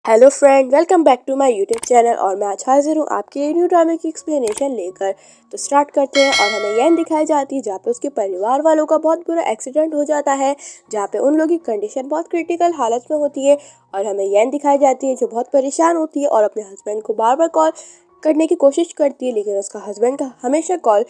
Hello friend, welcome back to my YouTube channel. और मैं आज हाजिर हूँ आपके न्यू ड्रामे की एक्सप्लेनेशन लेकर। तो स्टार्ट करते हैं। और हमें यह दिखाई जाती है जहाँ पे उसके परिवार वालों का बहुत बुरा एक्सीडेंट हो जाता है, जहाँ पे उन लोगों की कंडीशन बहुत क्रिटिकल हालत में होती है। और हमें यह दिखाई जाती है जो बहुत परेशान होती है और अपने हस्बैंड को बार बार कॉल करने की कोशिश करती है, लेकिन उसका हस्बैंड का हमेशा कॉल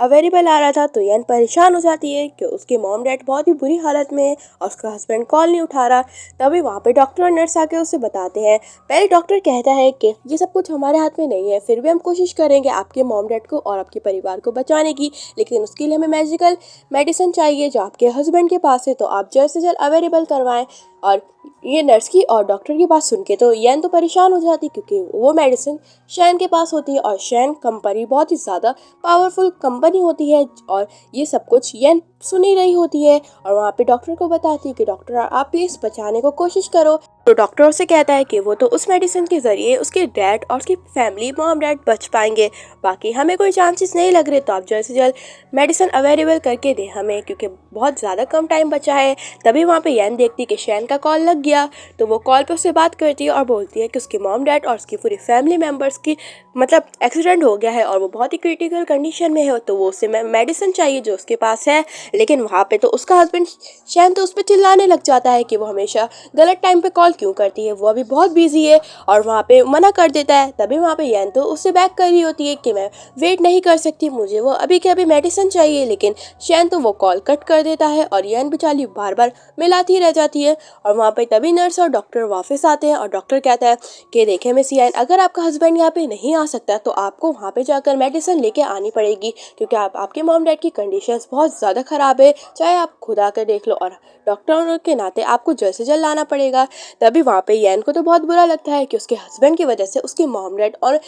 अवेलेबल आ रहा था। तो यन परेशान हो जाती है कि उसके मॉम डैड बहुत ही बुरी हालत में है और उसका हस्बैंड कॉल नहीं उठा रहा। तभी वहाँ पे डॉक्टर और नर्स आके उसे बताते हैं। पहले डॉक्टर कहता है कि ये सब कुछ हमारे हाथ में नहीं है, फिर भी हम कोशिश करेंगे आपके मॉम डैड को और आपके परिवार को बचाने की, लेकिन उसके लिए हमें मैजिकल मेडिसिन चाहिए जो आपके हस्बैंड के पास है, तो आप जल्द से जल्द अवेलेबल करवाएं। और ये नर्स की और डॉक्टर की बात सुन के तो यन तो परेशान हो जाती, क्योंकि वो मेडिसिन शैन के पास होती है और शैन कंपनी बहुत ही ज़्यादा पावरफुल कंपनी होती है। और ये सब कुछ यन सुन ही रही होती है और वहाँ पे डॉक्टर को बताती है कि डॉक्टर आप प्लीज़ बचाने को कोशिश करो। तो डॉक्टर उससे कहता है कि वो तो उस मेडिसिन के ज़रिए उसके डैड और उसकी फैमिली मॉम डैड बच पाएंगे, बाकी हमें कोई चांसेस नहीं लग रहे। तो आप जल्द से जल्द मेडिसिन अवेलेबल करके दें हमें, क्योंकि बहुत ज़्यादा कम टाइम बचा है। तभी वहाँ पे यन देखती है कि शैन का कॉल लग गया। तो वो कॉल पे उससे बात करती है और बोलती है कि उसके मॉम डैड और उसकी पूरी फैमिली मेम्बर्स की एक्सीडेंट हो गया है और वो बहुत ही क्रिटिकल कंडीशन में है। तो वो उसे मेडिसिन चाहिए जो उसके पास है। लेकिन वहाँ पे तो उसका हस्बैंड शैन तो उस पर चिल्लाने लग जाता है कि वो हमेशा गलत टाइम पे कॉल क्यों करती है, वो अभी बहुत बिजी है, और वहाँ पे मना कर देता है। तभी वहाँ पे यन तो उससे बैक कर रही होती है कि मैं वेट नहीं कर सकती, मुझे वो अभी के अभी मेडिसिन चाहिए। लेकिन शैन तो वो कॉल कट कर देता है और यन बेचारी बार बार मिलाती रह जाती है। और वहाँ पे तभी नर्स और डॉक्टर वापस आते हैं और डॉक्टर कहता है कि देखें मिस यन, अगर आपका हस्बैंड यहाँ पे नहीं आ सकता तो आपको वहाँ पे जाकर मेडिसिन लेके आनी पड़ेगी, क्योंकि आपके मॉम डैड की कंडीशंस बहुत ज़्यादा ख़राब है, चाहे आप खुद आकर देख लो, और डॉक्टर के नाते आपको जल्द से जल्द लाना पड़ेगा। तभी वहाँ पे यन को तो बहुत बुरा लगता है कि उसके हस्बैंड की वजह से उसके मॉम डैड और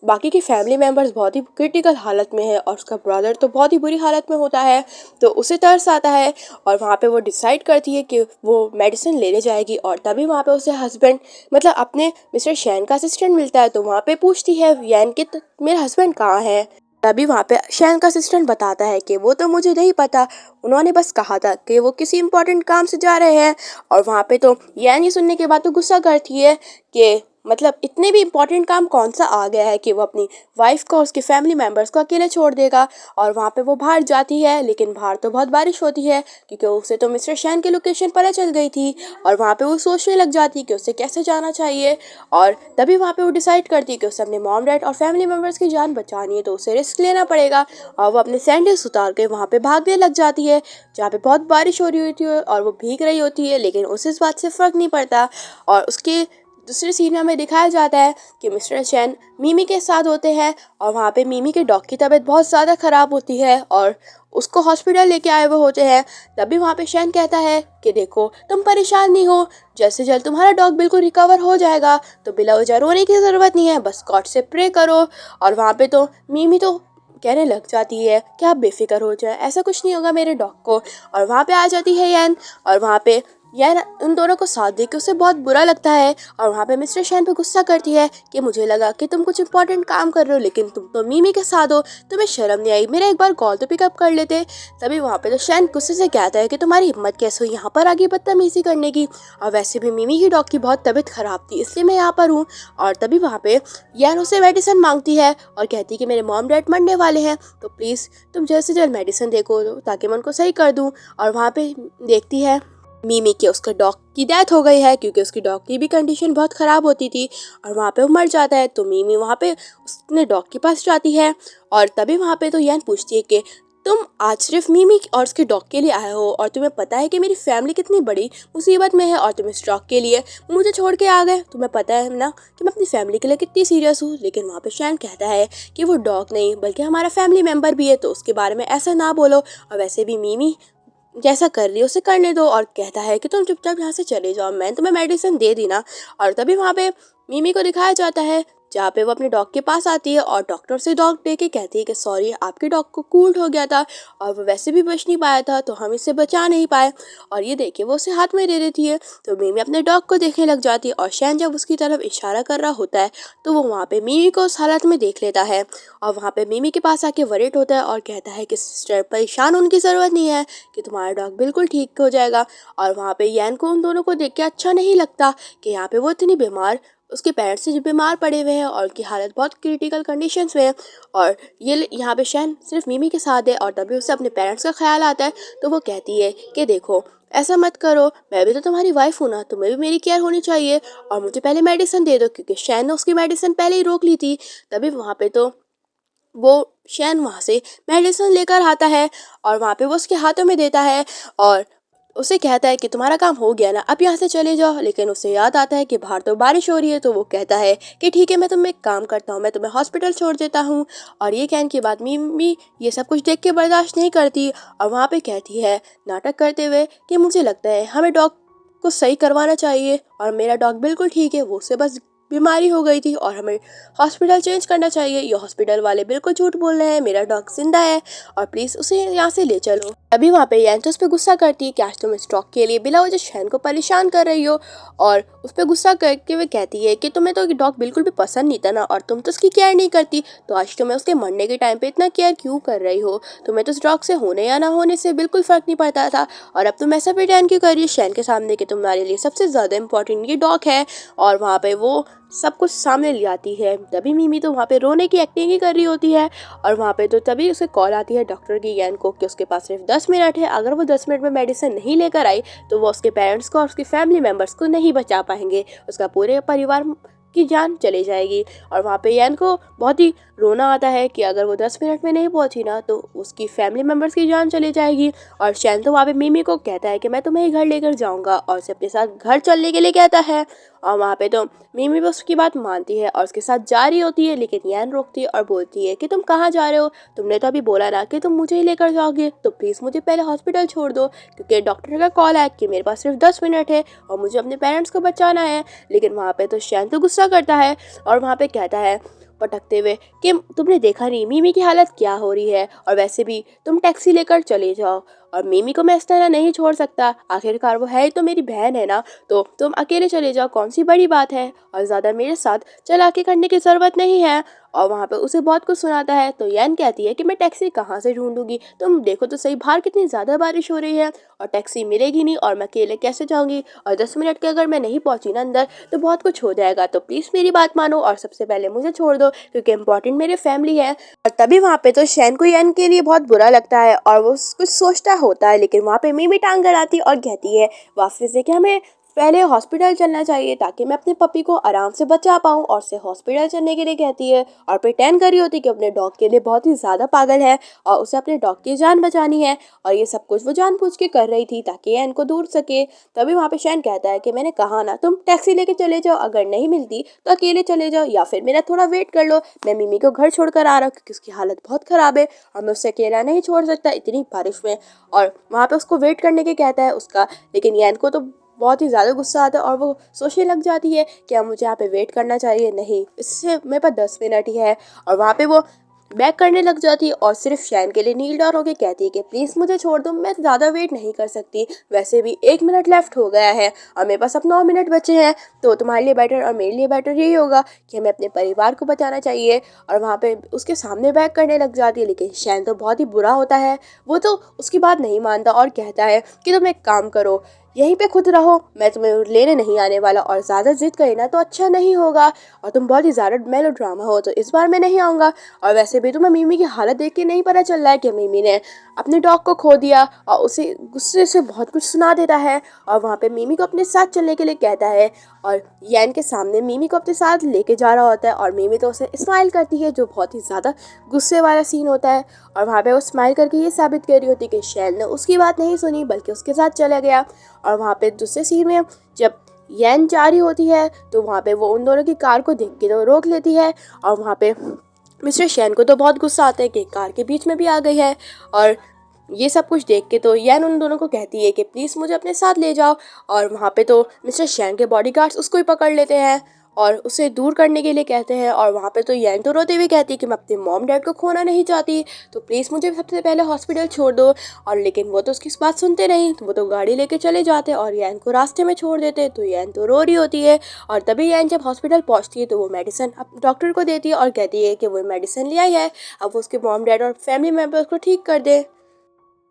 बाकी की फैमिली मेम्बर्स बहुत ही क्रिटिकल हालत में है और उसका ब्रदर तो बहुत ही बुरी हालत में होता है। तो उसे तरस आता है और वहाँ पे वो डिसाइड करती है कि वो मेडिसिन लेने जाएगी। और तभी वहाँ पे उसे हस्बैंड अपने मिस्टर शैन का असिस्टेंट मिलता है। तो वहाँ पे पूछती है यन कि मेरे हस्बैंड कहाँ है। तभी वहाँ पे शैन का असिस्टेंट बताता है कि वो तो मुझे नहीं पता, उन्होंने बस कहा था कि वो किसी इंपॉर्टेंट काम से जा रहे हैं। और वहाँ पे तो यन ये सुनने के बाद तो गुस्सा करती है कि इतने भी इम्पोर्टेंट काम कौन सा आ गया है कि वो अपनी वाइफ को उसके फैमिली मेम्बर्स को अकेले छोड़ देगा। और वहाँ पे वो बाहर जाती है, लेकिन बाहर तो बहुत बारिश होती है, क्योंकि उसे तो मिस्टर शैन की लोकेशन पता चल गई थी। और वहाँ पे वो सोचने लग जाती कि उसे कैसे जाना चाहिए। और तभी वहाँ पे वो डिसाइड करती है कि उसे अपने मॉम डैड और फैमिली मेम्बर्स की जान बचानी है, तो उसे रिस्क लेना पड़ेगा। और वो अपने सैंडल्स उतार के वहाँ पे भागने लग जाती है, जहाँ पे बहुत बारिश हो रही होती है और वो भीग रही होती है, लेकिन उसे इस बात से फ़र्क नहीं पड़ता। और उसके दूसरे सीन में हमें दिखाया जाता है कि मिस्टर चैन मिमी के साथ होते हैं और वहाँ पे मिमी के डॉग की तबीयत बहुत ज़्यादा ख़राब होती है और उसको हॉस्पिटल लेके आए हुए होते हैं। तभी वहाँ पे शैन कहता है कि देखो तुम परेशान नहीं हो, जल्द से जल्द तुम्हारा डॉग बिल्कुल रिकवर हो जाएगा, तो बिला वजह रोने की ज़रूरत नहीं है, बस गॉड से प्रे करो। और वहाँ पे तो मिमी तो कहने लग जाती है कि आप बेफिक्र हो जाए, ऐसा कुछ नहीं होगा मेरे डॉग को। और वहाँ पे आ जाती है यन, और वहाँ पे यन उन दोनों को साथ देख के उसे बहुत बुरा लगता है। और वहाँ पे मिस्टर शैन पे गुस्सा करती है कि मुझे लगा कि तुम कुछ इंपॉर्टेंट काम कर रहे हो, लेकिन तुम तो मिमी के साथ हो, तुम्हें शर्म नहीं आई, मेरा एक बार कॉल तो पिकअप कर लेते। तभी वहाँ पे तो शैन गुस्से से कहता है कि तुम्हारी हिम्मत कैसे हुई यहाँ पर आगे बदतमीजी करने की, और वैसे भी मिमी की डॉग की बहुत तबीयत खराब थी इसलिए मैं यहाँ पर हूँ। और तभी वहाँ पे यन उसे मेडिसिन मांगती है और कहती है कि मेरे मॉम डैड मरने वाले हैं, तो प्लीज़ तुम जल्द से जल्द मेडिसिन देखो ताकि मैं उनको सही कर दूँ। और वहाँ पे देखती है मिमी के उसका डॉग की डेथ हो गई है, क्योंकि उसकी डॉग की भी कंडीशन बहुत ख़राब होती थी और वहाँ पे वो मर जाता है। तो मिमी वहाँ पे उसने डॉग के पास जाती है और तभी वहाँ पे तो यन पूछती है कि तुम आज सिर्फ मिमी और उसके डॉग के लिए आए हो, और तुम्हें पता है कि मेरी फैमिली कितनी बड़ी मुसीबत में है, और तुम इस डॉग के लिए मुझे छोड़ के आ गए, तुम्हें पता है ना कि मैं अपनी फैमिली के लिए कितनी सीरियस हूँ। लेकिन वहाँ पे शैन कहता है कि वो डॉग नहीं बल्कि हमारा फैमिली मेम्बर भी है, तो उसके बारे में ऐसा ना बोलो, और वैसे भी मिमी जैसा कर रही है उसे करने दो। और कहता है कि तुम चुपचाप यहाँ से चले जाओ, मैंने तुम्हें मेडिसिन दे दी ना। और तभी वहाँ पे मिमी को दिखाया जाता है, जहाँ पे वो अपने डॉग के पास आती है और डॉक्टर से डॉग दे के कहती है कि सॉरी, आपके डॉग को कोल्ड हो गया था और वो वैसे भी बच नहीं पाया था, तो हम इसे बचा नहीं पाए। और ये देखिए वो उसे हाथ में दे देती है। तो मिमी अपने डॉग को देखने लग जाती है और शैन जब उसकी तरफ इशारा कर रहा होता है तो वो वहाँ पे मिमी को उस हालत में देख लेता है और वहाँ पे मिमी के पास आके वरीड होता है और कहता है कि सिस्टर, परेशान होने की ज़रूरत नहीं है, कि तुम्हारा डॉग बिल्कुल ठीक हो जाएगा। और वहाँ पे यैन को उन दोनों को देख के अच्छा नहीं लगता कि यहाँ पे वो इतनी बीमार, उसके पेरेंट्स से बीमार पड़े हुए हैं और उनकी हालत बहुत क्रिटिकल कंडीशंस में है। और ये यहाँ पे शैन सिर्फ मिमी के साथ है और तभी उसे अपने पेरेंट्स का ख्याल आता है। तो वो कहती है कि देखो, ऐसा मत करो, मैं भी तो तुम्हारी वाइफ हूँ ना, तुम्हें भी मेरी केयर होनी चाहिए और मुझे पहले मेडिसिन दे दो, क्योंकि शैन ने उसकी मेडिसिन पहले ही रोक ली थी। तभी वहाँ पे तो वो शैन वहाँ से मेडिसिन लेकर आता है और वहाँ पे वो उसके हाथों में देता है और उसे कहता है कि तुम्हारा काम हो गया ना, अब यहाँ से चले जाओ। लेकिन उसे याद आता है कि बाहर तो बारिश हो रही है, तो वो कहता है कि ठीक है, मैं तुम्हें एक काम करता हूँ, मैं तुम्हें हॉस्पिटल छोड़ देता हूँ। और ये कहने के बाद मिमी ये सब कुछ देख के बर्दाश्त नहीं करती और वहाँ पे कहती है नाटक करते हुए कि मुझे लगता है हमें डॉग को सही करवाना चाहिए और मेरा डॉग बिल्कुल ठीक है, वो उससे बस बीमारी हो गई थी और हमें हॉस्पिटल चेंज करना चाहिए। ये हॉस्पिटल वाले बिल्कुल झूठ बोल रहे हैं, मेरा डॉग जिंदा है और प्लीज उसे यहाँ से ले चलो। अभी वहाँ पे यैन तो उस पर गुस्सा करती है कि आज तुम इस डॉग के लिए बिला वजह शैन को परेशान कर रही हो और उस पर गुस्सा करके वे कहती है कि तुम्हें तो डॉग बिल्कुल भी पसंद नहीं था ना और तुम तो उसकी केयर नहीं करती, तो आज तुम्हें उसके मरने के टाइम पे इतना केयर क्यों कर रही हो? तुम्हें तो उस डॉग से होने या ना होने से बिल्कुल फर्क नहीं पड़ता था और अब तुम ऐसा प्रिटेंड क्यों कर रही हो शैन के सामने कि तुम्हारे लिए सबसे ज़्यादा इंपॉर्टेंट ये डॉग है। और वहाँ पे वो सब कुछ सामने ले आती है। तभी मिमी तो वहाँ पे रोने की एक्टिंग ही कर रही होती है और वहाँ पे तो तभी उसे कॉल आती है डॉक्टर की यैन को कि उसके पास सिर्फ 10 मिनट है, अगर वो 10 मिनट में मेडिसिन नहीं लेकर आई तो वो उसके पेरेंट्स को और उसके फैमिली मेम्बर्स को नहीं बचा पाएंगे, उसका पूरे परिवार की जान चली जाएगी। और वहाँ पे यैन को बहुत ही रोना आता है कि अगर वो 10 मिनट में नहीं पहुंची ना तो उसकी फैमिली मेम्बर्स की जान चली जाएगी। और शैन तो वहाँ पे मिमी को कहता है कि मैं तुम्हें ही घर लेकर जाऊंगा और उसे अपने साथ घर चलने के लिए कहता है। और वहाँ पे तो मिमी भी उसकी बात मानती है और उसके साथ जा रही होती है, लेकिन यैन रोकती है और बोलती है कि तुम कहाँ जा रहे हो, तुमने तो अभी बोला ना कि तुम मुझे ही लेकर जाओगे, तो प्लीज़ मुझे पहले हॉस्पिटल छोड़ दो, क्योंकि डॉक्टर का कॉल है कि मेरे पास सिर्फ 10 मिनट है और मुझे अपने पेरेंट्स को बचाना है। लेकिन वहाँ पे तो शैन तो गुस्सा करता है और वहाँ पे कहता है पटकते हुए कि तुमने देखा नहीं मिमी की हालत क्या हो रही है, और वैसे भी तुम टैक्सी लेकर चले जाओ और मिमी को मैं इस तरह नहीं छोड़ सकता, आखिरकार वो है ही तो मेरी बहन है ना, तो तुम अकेले चले जाओ, कौन सी बड़ी बात है और ज़्यादा मेरे साथ चालाकी करने की ज़रूरत नहीं है। और वहाँ पे उसे बहुत कुछ सुनाता है। तो यैन कहती है कि मैं टैक्सी कहाँ से ढूंढूंगी, तुम देखो तो सही बाहर कितनी ज़्यादा बारिश हो रही है और टैक्सी मिलेगी नहीं और मैं अकेले कैसे जाऊँगी, और 10 मिनट के अगर मैं नहीं पहुँची ना अंदर तो बहुत कुछ हो जाएगा, तो प्लीज़ मेरी बात मानो और सबसे पहले मुझे छोड़ दो, क्योंकि इम्पोर्टेंट मेरे फैमिली है। और तभी वहाँ पे तो शैन को यैन के लिए बहुत बुरा लगता है और वो कुछ सोचता होता है, लेकिन वहाँ पे मिमी टांग अड़ाती और कहती है वापस से कि हमें पहले हॉस्पिटल चलना चाहिए ताकि मैं अपने पपी को आराम से बचा पाऊँ, और उसे हॉस्पिटल चलने के लिए कहती है और प्रिटेंड कर रही होती है कि अपने डॉग के लिए बहुत ही ज़्यादा पागल है और उसे अपने डॉग की जान बचानी है। और ये सब कुछ वो जानबूझ के कर रही थी ताकि यह इनको दूर सके। तभी वहाँ पे शैन कहता है कि मैंने कहा ना, तुम टैक्सी लेके चले जाओ, अगर नहीं मिलती तो अकेले चले जाओ या फिर मेरा थोड़ा वेट कर लो, मैं मिमी को घर छोड़ कर आ रहा हूँ क्योंकि उसकी हालत बहुत ख़राब है और मैं उसे अकेला नहीं छोड़ सकता इतनी बारिश में। और वहाँ पे उसको वेट करने के कहता है उसका, लेकिन यैन को तो बहुत ही ज़्यादा गुस्सा आता है और वो सोचने लग जाती है कि अब मुझे यहाँ पे वेट करना चाहिए, नहीं इससे मेरे पास 10 मिनट ही है। और वहाँ पे वो बैक करने लग जाती है और सिर्फ शैन के लिए नील डाउन होकर कहती है कि प्लीज़ मुझे छोड़ दो, मैं ज़्यादा वेट नहीं कर सकती, वैसे भी 1 मिनट लेफ्ट हो गया है और मेरे पास अब 9 मिनट बचे हैं, तो तुम्हारे लिए बेटर और मेरे लिए बेटर यही होगा कि हमें अपने परिवार को बचाना चाहिए। और वहाँ पे उसके सामने बैक करने लग जाती है, लेकिन शैन तो बहुत ही बुरा होता है, वो तो उसकी बात नहीं मानता और कहता है कि तुम एक काम करो, यहीं पे खुद रहो, मैं तुम्हें लेने नहीं आने वाला, और ज़्यादा जिद करी ना तो अच्छा नहीं होगा, और तुम बहुत ही ज़्यादा मेलो ड्रामा हो तो इस बार मैं नहीं आऊँगा। और वैसे भी तुम्हें मिमी की हालत देख के नहीं पता चल रहा है कि मिमी ने अपने डॉग को खो दिया, और उसे गुस्से से बहुत कुछ सुना देता है और वहाँ पे मिमी को अपने साथ चलने के लिए कहता है। और यैन के सामने मिमी को अपने साथ लेके जा रहा होता है और मिमी तो उसे स्माइल करती है, जो बहुत ही ज़्यादा गुस्से वाला सीन होता है। और वहाँ पे वो स्माइल करके ये साबित कर रही होती है कि शैन ने उसकी बात नहीं सुनी बल्कि उसके साथ चला गया। और वहाँ पे दूसरे सीन में जब यैन जा रही होती है तो वहाँ पे वो उन दोनों की कार को देख के तो रोक लेती है, और वहाँ पे मिस्टर शैन को तो बहुत गुस्सा आता है कि कार के बीच में भी आ गई है। और ये सब कुछ देख के तो यैन उन दोनों को कहती है कि प्लीज़ मुझे अपने साथ ले जाओ, और वहाँ पे तो मिस्टर शैन के बॉडीगार्ड्स उसको ही पकड़ लेते हैं और उसे दूर करने के लिए कहते हैं। और वहाँ पे तो यैन तो रोते हुए कहती है कि मैं अपने मॉम डैड को खोना नहीं चाहती, तो प्लीज़ मुझे सबसे पहले हॉस्पिटल छोड़ दो। और लेकिन वो तो उसकी बात सुनते नहीं, तो वो तो गाड़ी लेके चले जाते और यैन को रास्ते में छोड़ देते। तो यैन तो रो रही होती है और तभी यैन जब हॉस्पिटल पहुँचती है तो वो मेडिसिन डॉक्टर को देती है और कहती है कि वो मेडिसिन ले आई है, अब वो उसके मॉम डैड और फैमिली मेम्बर्स को ठीक कर दे।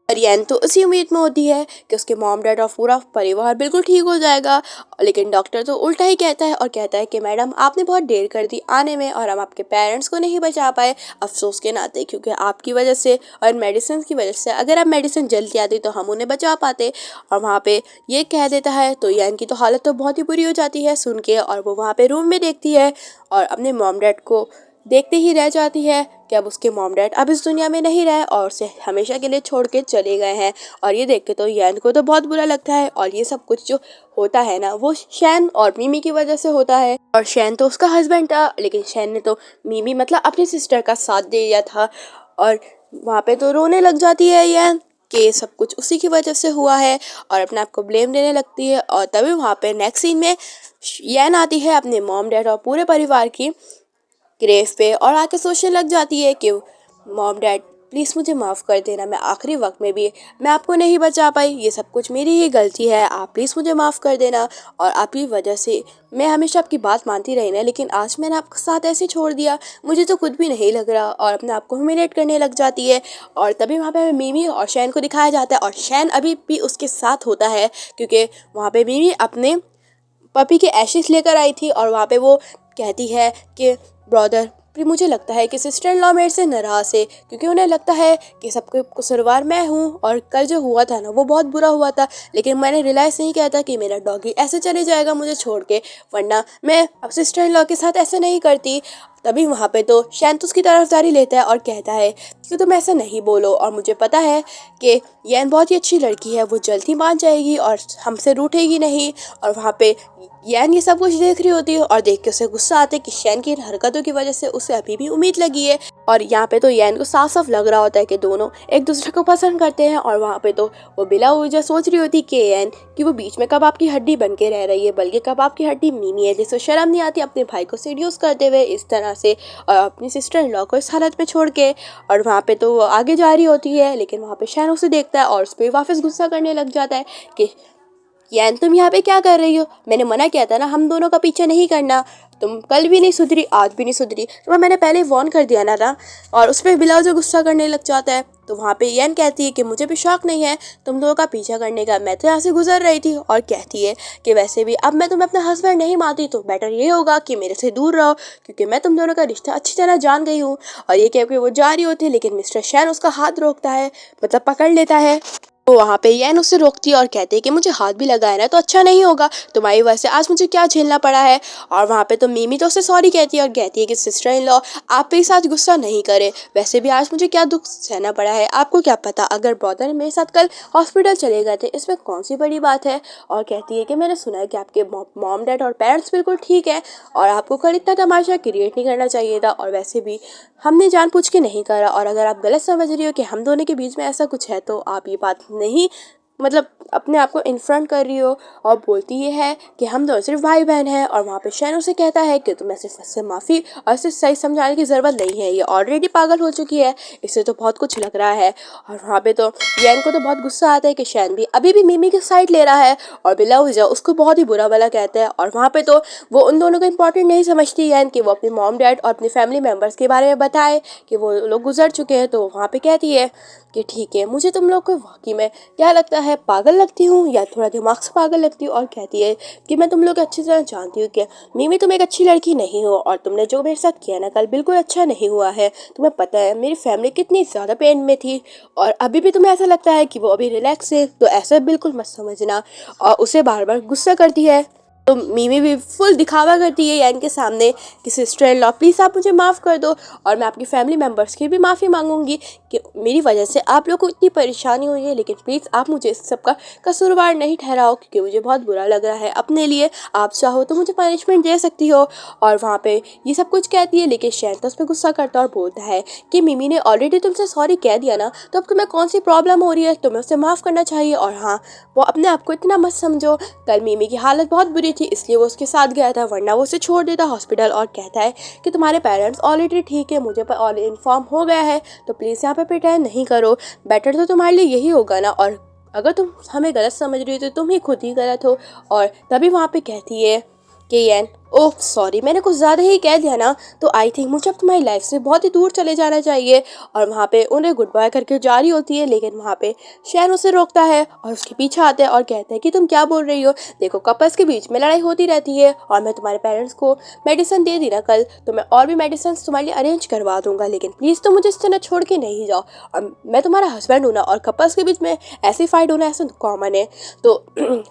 रियान तो इसी उम्मीद में होती है कि उसके मॉम डैड और पूरा परिवार बिल्कुल ठीक हो जाएगा। लेकिन डॉक्टर तो उल्टा ही कहता है और कहता है कि मैडम आपने बहुत देर कर दी आने में और हम आपके पेरेंट्स को नहीं बचा पाए अफसोस के नाते, क्योंकि आपकी वजह से और मेडिसिन की वजह से अगर आप मेडिसिन जल्दी आती तो हम उन्हें बचा पाते। और वहाँ पे ये कह देता है तो यान की तो हालत तो बहुत ही बुरी हो जाती है सुन के, और वो वहाँ पे रूम में देखती है और अपने मॉम डैड को देखते ही रह जाती है कि अब उसके मॉम डैड अब इस दुनिया में नहीं रहे और उसे हमेशा के लिए छोड़ के चले गए हैं। और ये देख के तो यैन को तो बहुत बुरा लगता है और ये सब कुछ जो होता है ना वो शैन और मिमी की वजह से होता है। और शैन तो उसका हस्बैंड था, लेकिन शैन ने तो मिमी मतलब अपनी सिस्टर का साथ दे दिया था। और वहाँ पे तो रोने लग जाती है यैन कि सब कुछ उसी की वजह से हुआ है और अपने आप को ब्लेम देने लगती है। और तभी वहाँ पे नेक्स्ट सीन में यैन आती है अपने मॉम डैड और पूरे परिवार की ग्रेव पे और आके सोचने लग जाती है कि मॉम डैड प्लीज़ मुझे माफ़ कर देना, मैं आखिरी वक्त में भी मैं आपको नहीं बचा पाई, ये सब कुछ मेरी ही गलती है, आप प्लीज़ मुझे माफ़ कर देना। और आपकी वजह से मैं हमेशा आपकी बात मानती रही ना, लेकिन आज मैंने आपके साथ ऐसे छोड़ दिया, मुझे तो खुद भी नहीं लग रहा। और अपने आप को ह्यूमिलेट करने लग जाती है। और तभी वहाँ पे हमें मिमी और शैन को दिखाया जाता है और शैन अभी भी उसके साथ होता है, क्योंकि वहाँ पे मिमी अपने पपी के एशेस लेकर आई थी और वहाँ पे वो कहती है कि ब्रदर फिर मुझे लगता है कि सिस्टर इन लॉ मेरे से नाराज़ है, क्योंकि उन्हें लगता है कि सबके कसूरवार मैं हूँ और कल जो हुआ था ना वो बहुत बुरा हुआ था, लेकिन मैंने रियलाइज़ नहीं किया था कि मेरा डॉगी ऐसे चले जाएगा मुझे छोड़ के, वरना मैं अब सिस्टर इन लॉ के साथ ऐसे नहीं करती। तभी वहाँ पे तो शैन तो उसकी तरफदारी लेता है और कहता है कि तुम ऐसा नहीं बोलो, और मुझे पता है कि यैन बहुत ही अच्छी लड़की है, वो जल्द ही मान जाएगी और हमसे रूठेगी नहीं। और वहाँ पे यैन ये सब कुछ देख रही होती है और देख के उसे गुस्सा आता है कि शैन की इन हरकतों की वजह से उसे अभी भी उम्मीद लगी है। और यहाँ पे तो यैन को साफ साफ लग रहा होता है कि दोनों एक दूसरे को पसंद करते हैं। और वहाँ पे तो वो बिला ऊर्जा सोच रही होती कि यैन कि वो बीच में कबाब की हड्डी बन के रह रही है, बल्कि कबाब की हड्डी मिमी है, जिसे शर्म नहीं आती अपने भाई को सीड्यूस करते हुए इस तरह से और अपनी सिस्टर इन लॉ को इस हालत में छोड़ के। और वहाँ पे तो वो आगे जा रही होती है, लेकिन वहाँ पे शैन उसे देखता है और उस पर वापस गुस्सा करने लग जाता है कि यान तुम यहाँ पे क्या कर रही हो, मैंने मना किया था ना हम दोनों का पीछा नहीं करना, तुम कल भी नहीं सुधरी आज भी नहीं सुधरी, तुम्हें मैंने पहले ही वार्न कर दिया ना था। और उस पर बिलाव जो गुस्सा करने लग जाता है। तो वहाँ पे यैन कहती है कि मुझे भी शौक नहीं है तुम दोनों का पीछा करने का, मैं तो यहाँ से गुजर रही थी। और कहती है कि वैसे भी अब मैं तुम्हें अपना हस्बैंड नहीं मानती, तो बेटर ये होगा कि मेरे से दूर रहो, क्योंकि मैं तुम दोनों का रिश्ता अच्छी तरह जान गई हूँ। और ये कह के वो जा रही होती है, लेकिन मिस्टर शैन उसका हाथ रोकता है, मतलब पकड़ लेता है। तो वहाँ पे यैन उससे रोकती है और कहते हैं कि मुझे हाथ भी लगाया ना तो अच्छा नहीं होगा, तुम्हारी वजह से आज मुझे क्या झेलना पड़ा है। और वहाँ पे तो मिमी तो उससे सॉरी कहती है और कहती है कि सिस्टर इन लॉ आप पे साथ गुस्सा नहीं करे, वैसे भी आज मुझे क्या दुख सहना पड़ा है, आपको क्या पता अगर ब्रदर मेरे साथ कल हॉस्पिटल चले गए थे इसमें कौन सी बड़ी बात है। और कहती है कि मैंने सुना है कि आपके मॉम डैड और पेरेंट्स बिल्कुल ठीक है और आपको कल इतना तमाशा क्रिएट नहीं करना चाहिए था, और वैसे भी हमने जानबूझ के नहीं करा। और अगर आप गलत समझ रही हो कि हम दोनों के बीच में ऐसा कुछ है, तो आप ये बात नहीं मतलब अपने आप को इन्फ्रंट कर रही हो। और बोलती ये है कि हम दोनों सिर्फ भाई बहन हैं। और वहाँ पे शैन उसे कहता है कि तुम्हें सिर्फ इससे माफ़ी और सिर्फ सही समझाने की ज़रूरत नहीं है, ये ऑलरेडी पागल हो चुकी है, इससे तो बहुत कुछ लग रहा है। और वहाँ पे तो यैन को तो बहुत गुस्सा आता है कि शैन भी अभी भी मिमी की साइड ले रहा है और बिला उजा उसको बहुत ही बुरा भला कहता है। और वहाँ पे तो वो उन दोनों को इंपॉर्टेंट नहीं समझती यैन कि वो अपने मॉम डैड और अपने फैमिली मेम्बर्स के बारे में बताए कि वो लोग गुजर चुके हैं। तो वहाँ पे कहती है कि ठीक है, मुझे तुम लोग को वाकई में क्या लगता है पागल लगती हूँ या थोड़ा दिमाग से पागल लगती हूँ। और कहती है कि मैं तुम लोग अच्छी तरह जानती हूँ कि मिमी तुम एक अच्छी लड़की नहीं हो और तुमने जो मेरे साथ किया ना कल बिल्कुल अच्छा नहीं हुआ है। तुम्हें पता है मेरी फैमिली कितनी ज़्यादा पेन में थी और अभी भी तुम्हें ऐसा लगता है कि वो अभी रिलैक्स है, तो ऐसा बिल्कुल मत समझना। और उसे बार बार गुस्सा करती है। तो मिमी भी फुल दिखावा करती है यैन के सामने कि सिस्टर इन लॉ प्लीज़ आप मुझे माफ़ कर दो और मैं आपकी फैमिली मेम्बर्स की भी माफ़ी मांगूंगी कि मेरी वजह से आप लोग को इतनी परेशानी हुई है, लेकिन प्लीज़ आप मुझे इस सब का कसूरवार नहीं ठहराओ, क्योंकि मुझे बहुत बुरा लग रहा है अपने लिए, आप चाहो तो मुझे पनिशमेंट दे सकती हो। और वहाँ पे ये सब कुछ कहती है, लेकिन शैन तो उस पर गुस्सा करता और बोलता है कि मिमी ने ऑलरेडी तुमसे सॉरी कह दिया ना, तो अब तुम्हें कौन सी प्रॉब्लम हो रही है, तुम्हें उसे माफ़ करना चाहिए। और हाँ, वो अपने आप को इतना मत समझो, कल मिमी की हालत बहुत बुरी थी इसलिए वो उसके साथ गया था, वरना वो उसे छोड़ देता हॉस्पिटल और कहता है कि तुम्हारे पेरेंट्स ऑलरेडी ठीक है, मुझे पर ऑलरेडी इन्फॉर्म हो गया है, तो प्लीज़ यहाँ पे प्रिटेंड नहीं करो, बेटर तो तुम्हारे लिए यही होगा ना, और अगर तुम हमें गलत समझ रही हो तो तुम ही खुद ही गलत हो। और तभी वहाँ पे कहती है कि येन, ओह सॉरी मैंने कुछ ज़्यादा ही कह दिया ना, तो आई थिंक मुझे अब तुम्हारी लाइफ से बहुत ही दूर चले जाना चाहिए। और वहाँ पे उन्हें गुड बाय करके जा रही होती है, लेकिन वहाँ पे शैन उसे रोकता है और उसके पीछे आता है और कहता है कि तुम क्या बोल रही हो, देखो कपल्स के बीच में लड़ाई होती रहती है, और मैं तुम्हारे पेरेंट्स को मेडिसिन दे दी ना कल, तो मैं और भी मेडिसिन तुम्हारे लिए अरेंज करवा दूंगा, लेकिन प्लीज़ तुम मुझे इस तरह छोड़ के नहीं जाओ, और मैं तुम्हारा हस्बैंड हूँ ना, और कपल्स के बीच में ऐसी फाइट होना ऐसा कॉमन है, तो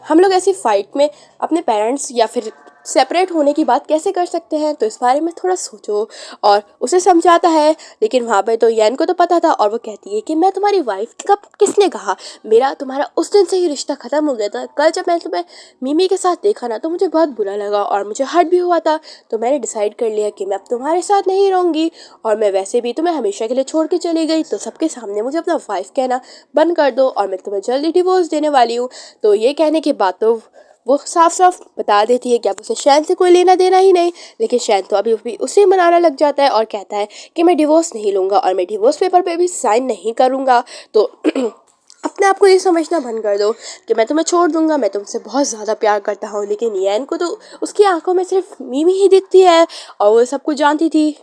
हम लोग ऐसी फाइट में अपने पेरेंट्स या फिर सेपरेट होने की बात कैसे कर सकते हैं, तो इस बारे में थोड़ा सोचो। और उसे समझाता है, लेकिन वहाँ पे तो येन को तो पता था, और वो कहती है कि मैं तुम्हारी वाइफ, कब किसने कहा, मेरा तुम्हारा उस दिन से ही रिश्ता ख़त्म हो गया था, कल जब मैं तुम्हें मिमी के साथ देखा ना तो मुझे बहुत बुरा लगा और मुझे हर्ट भी हुआ था, तो मैंने डिसाइड कर लिया कि मैं अब तुम्हारे साथ नहीं रहूँगी, और मैं वैसे भी तुम्हें हमेशा के लिए छोड़ के चली गई, तो सबके सामने मुझे अपना वाइफ कहना बंद कर दो, और मैं तुम्हें जल्दी डिवोर्स देने वाली हूँ। तो ये कहने के बाद तो वो साफ साफ बता देती है कि अब उसे शैन से कोई लेना देना ही नहीं, लेकिन शैन तो अभी भी उसे मनाना लग जाता है और कहता है कि मैं डिवोर्स नहीं लूँगा और मैं डिवोर्स पेपर पे भी साइन नहीं करूँगा, तो अपने आप को ये समझना बंद कर दो कि मैं तुम्हें छोड़ दूंगा, मैं तुमसे बहुत ज़्यादा प्यार करता हूँ। लेकिन येन को तो उसकी आंखों में सिर्फ मिमी ही दिखती है, और वो सब कुछ जानती थी।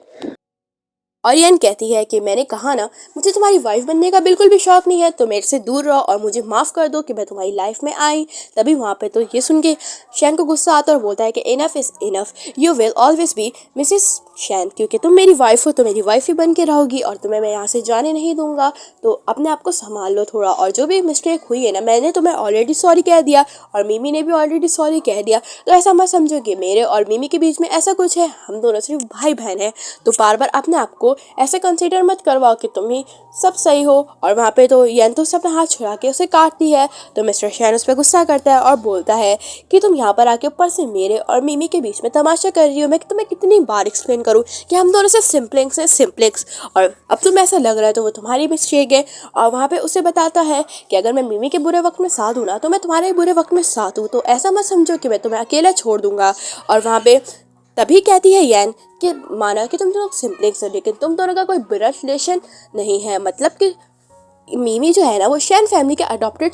और येन कहती है कि मैंने कहा ना, मुझे तुम्हारी वाइफ बनने का बिल्कुल भी शौक नहीं है, तो मेरे से दूर रहो और मुझे माफ़ कर दो कि मैं तुम्हारी लाइफ में आई। तभी वहाँ पे तो ये सुन के शैन को गुस्सा आता है और बोलता है कि enough is enough, you will always be Mrs शैन, क्योंकि तुम मेरी वाइफ हो तो मेरी वाइफ ही बन के रहोगी, और तुम्हें मैं यहाँ से जाने नहीं दूंगा, तो अपने आप को संभाल लो थोड़ा, और जो भी मिस्टेक हुई है ना, मैंने तुम्हें ऑलरेडी सॉरी कह दिया और मिमी ने भी ऑलरेडी सॉरी कह दिया, तो ऐसा मत समझो कि मेरे और मिमी के बीच में ऐसा कुछ है, हम दोनों सिर्फ भाई बहन हैं, तो बार बार अपने आप को ऐसे कंसीडर मत करवाओ कि तुम ही सब सही हो। और वहाँ पे तो येन तो उससे अपना हाथ छुड़ा के उसे काटती है, तो मिस्टर शैन उस पर गुस्सा करता है और बोलता है कि तुम यहाँ पर आके ऊपर से मेरे और मिमी के बीच में तमाशा कर रही हो, मैं तुम्हें कितनी बार एक्सप्लेन करूँ कि हम दोनों से सिम्पलिंग्स हैं सिम्पलिंग्स, और अब तुम्हें ऐसा लग रहा है तो वो तुम्हारी मिस्टेक है। और वहाँ पे उसे बताता है कि अगर मैं मिमी के बुरे वक्त में साथ हूँ ना, तो मैं तुम्हारे बुरे वक्त में साथ हूँ, तो ऐसा मत समझो कि मैं तुम्हें अकेला छोड़ दूंगा। और वहाँ पे तभी कहती है येन कि माना कि तुम दोनों सिम्पलिंग्स हो, लेकिन तुम दोनों का कोई ब्लड रिलेशन नहीं है, मतलब कि मिमी जो है ना वो शैन फैमिली के अडॉप्टेड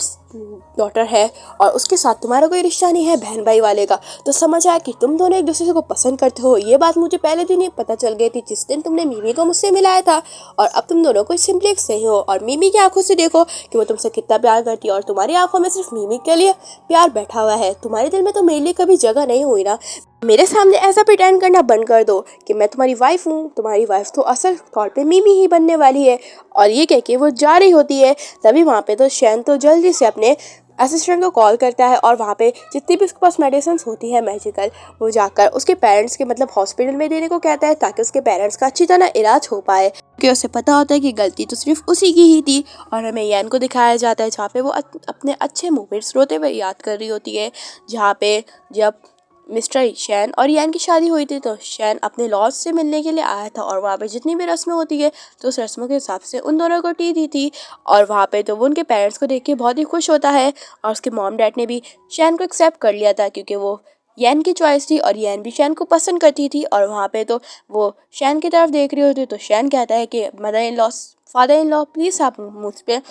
डॉटर है, और उसके साथ तुम्हारा कोई रिश्ता नहीं है बहन भाई वाले का, तो समझ आया कि तुम दोनों एक दूसरे को पसंद करते हो। ये बात मुझे पहले दिन ही पता चल गई थी जिस दिन तुमने मिमी को मुझसे मिलाया था, और अब तुम दोनों कोई सिम्पलिंग्स नहीं हो, और मिमी की आंखों से देखो कि वो तुमसे कितना प्यार करती है, और तुम्हारी आंखों में सिर्फ मिमी के लिए प्यार बैठा हुआ है, तुम्हारे दिल में तो मेरे लिए कभी जगह नहीं हुई ना। मेरे सामने ऐसा प्रिटेंड करना बंद कर दो कि मैं तुम्हारी वाइफ हूँ, तुम्हारी वाइफ तो असल तौर पे मिमी ही बनने वाली है। और ये कह के वो जा रही होती है, तभी वहाँ पे तो शैन तो जल्दी से अपने असिस्टेंट को कॉल करता है, और वहाँ पे जितनी भी उसके पास मेडिसिन होती है मैजिकल, वो जाकर उसके पेरेंट्स के मतलब हॉस्पिटल में देने को कहता है, ताकि उसके पेरेंट्स का अच्छी तरह इलाज हो पाए, क्योंकि उसे पता होता है कि गलती तो सिर्फ उसी की ही थी। और हमें येन को दिखाया जाता है जहाँ पे वो अपने अच्छे मोमेंट्स रोते हुए याद कर रही होती है, जहाँ पे जब मिस्टर शैन और येन की शादी हुई थी तो शैन अपने लॉज से मिलने के लिए आया था, और वहाँ पे जितनी भी रस्में होती है तो उस रस्मों के हिसाब से उन दोनों को टी दी थी। और वहाँ पे तो वो उनके पेरेंट्स को देख के बहुत ही खुश होता है, और उसके मॉम डैड ने भी शैन को एक्सेप्ट कर लिया था, क्योंकि वो येन की चॉइस थी और येन भी शैन को पसंद करती थी। और वहाँ पे तो वो शैन की तरफ देख रही होती, तो शैन कहता है कि mother in law father in law please आप मुझ पर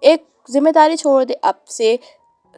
एक जिम्मेदारी छोड़ दे, अब से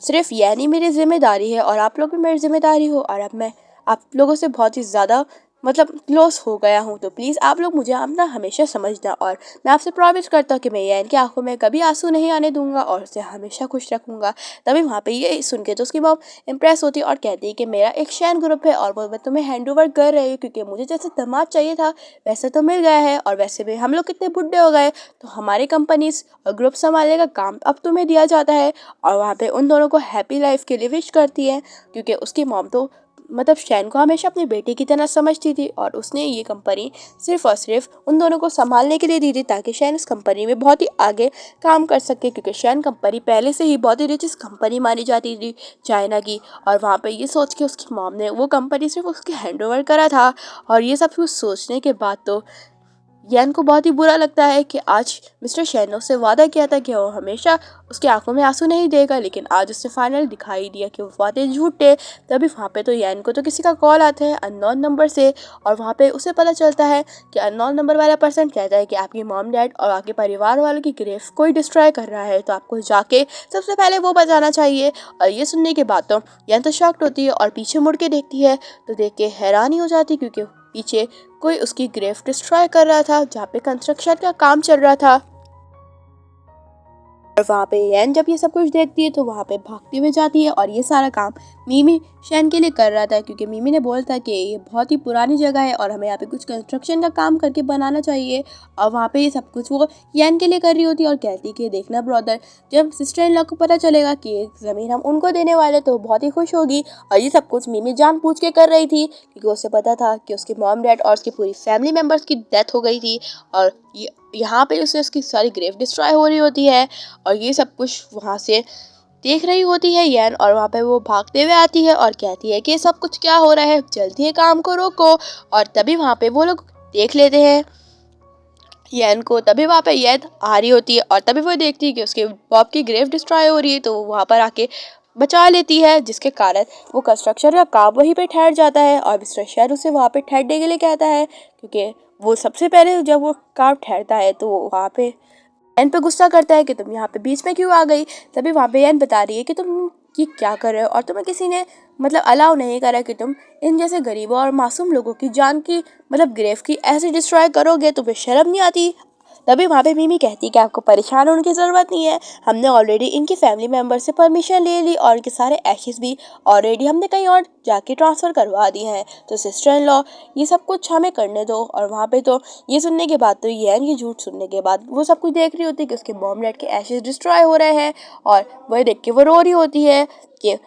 सिर्फ येन ही मेरी जिम्मेदारी है और आप लोग भी मेरी जिम्मेदारी हो, और अब मैं आप लोगों से बहुत ही ज़्यादा मतलब क्लोज हो गया हूँ, तो प्लीज़ आप लोग मुझे अपना हमेशा समझना, और मैं आपसे प्रॉमिस करता हूँ कि मैं येन की आंखों में कभी आंसू नहीं आने दूंगा और उसे हमेशा खुश रखूंगा। तभी वहाँ पे ये सुन के तो उसकी मॉम इम्प्रेस होती है और कहती है कि मेरा एक शैन ग्रुप है और वो मैं तुम्हें हैंड ओवर कर रही हूँ, क्योंकि मुझे जैसे दामाद चाहिए था वैसे तो मिल गया है, और वैसे भी हम लोग कितने बुढ़े हो गए, तो हमारी कंपनीज और ग्रुप संभालने का काम अब तुम्हें दिया जाता है। और वहाँ पे उन दोनों को हैप्पी लाइफ के लिए विश करती है, क्योंकि उसकी मॉम तो मतलब शैन को हमेशा अपने बेटे की तरह समझती थी, और उसने ये कंपनी सिर्फ और सिर्फ उन दोनों को संभालने के लिए दी थी, ताकि शैन इस कंपनी में बहुत ही आगे काम कर सके, क्योंकि शैन कंपनी पहले से ही बहुत ही रिचेस्ट कंपनी मानी जाती थी चाइना की। और वहाँ पे ये सोच के उसकी मॉम ने वो कंपनी सिर्फ उसके हैंड ओवर करा था, और ये सब कुछ सोचने के बाद तो यैन को बहुत ही बुरा लगता है कि आज मिस्टर शेन ने उससे वादा किया था कि वो हमेशा उसकी आंखों में आंसू नहीं देगा, लेकिन आज उससे फाइनली दिखाई दिया कि वो वादे झूठे। तभी वहाँ पे तो यैन को तो किसी का कॉल आता है अननोन नंबर से, और वहाँ पे उसे पता चलता है कि अननोन नंबर वाला पर्सन कहता है कि आपकी मॉम डैड और आपके परिवार वालों की ग्रेव कोई डिस्ट्रॉय कर रहा है, तो आपको जाके सबसे पहले वो बचाना चाहिए। और ये सुनने के बाद तो यैन तो शॉक्ड होती है और पीछे मुड़ के देखती है, तो देख के हैरानी हो जाती, क्योंकि पीछे कोई उसकी ग्रेव डिस्ट्रॉय कर रहा था जहाँ पे कंस्ट्रक्शन का काम चल रहा था। और वहाँ पे यैन जब ये सब कुछ देखती है तो वहाँ पे भागती हुई जाती है, और ये सारा काम मीमी शैन के लिए कर रहा था, क्योंकि मीमी ने बोला था कि ये बहुत ही पुरानी जगह है और हमें यहाँ पे कुछ कंस्ट्रक्शन का काम करके बनाना चाहिए। और वहाँ पे ये सब कुछ वो यैन के लिए कर रही होती है और कहती कि देखना ब्रदर, जब सिस्टर इन लॉ को पता चलेगा कि ये ज़मीन हम उनको देने वाले तो बहुत ही खुश होगी। और ये सब कुछ मीमी जानबूझ के कर रही थी, क्योंकि उसे पता था कि उसके मॉम डैड और उसकी पूरी फैमिली मेम्बर्स की डेथ हो गई थी, और यहाँ पे उसे उसकी सारी ग्रेव डिस्ट्रॉय हो रही होती है। और ये सब कुछ वहाँ से देख रही होती है यैन, और वहाँ पे वो भागते हुए आती है और कहती है कि ये सब कुछ क्या हो रहा है, जल्दी ये काम को रोको। और तभी वहाँ पे वो लोग देख लेते हैं यैन को। तभी वहाँ पे यैन आ रही होती है और तभी वो देखती है कि उसके बॉब की ग्रेव डिस्ट्रॉय हो रही है, तो वो वहाँ पर आके बचा लेती है, जिसके कारण वो कंस्ट्रक्शन का काम वहीं पे ठहर जाता है। और मिस्टर शेर उसे वहाँ पे ठहरने के लिए कहता है, क्योंकि वो सबसे पहले जब वो काम ठहरता है तो वो वहाँ पे एन पे गुस्सा करता है कि तुम यहाँ पे बीच में क्यों आ गई। तभी वहाँ पे एन बता रही है कि तुम ये क्या कर रहे हो, और तुम्हें किसी ने मतलब अलाउ नहीं करा कि तुम इन जैसे गरीबों और मासूम लोगों की जान की मतलब ग्रेव की ऐसे डिस्ट्रॉय करोगे, तुम्हें शर्म नहीं आती। तभी वहाँ पे मिमी कहती कि आपको परेशान होने की ज़रूरत नहीं है, हमने ऑलरेडी इनकी फैमिली मेम्बर से परमिशन ले ली और इनके सारे एशेस भी ऑलरेडी हमने कहीं और जाके ट्रांसफ़र करवा दिए हैं, तो सिस्टर इन लॉ ये सब कुछ हमें करने दो। और वहाँ पे तो ये सुनने के बाद तो ये झूठ सुनने के बाद वो सब कुछ देख रही होती है कि उसके मॉम डैड के एशेस डिस्ट्रॉय हो रहे हैं, और वह देख के वो रो रही होती है कि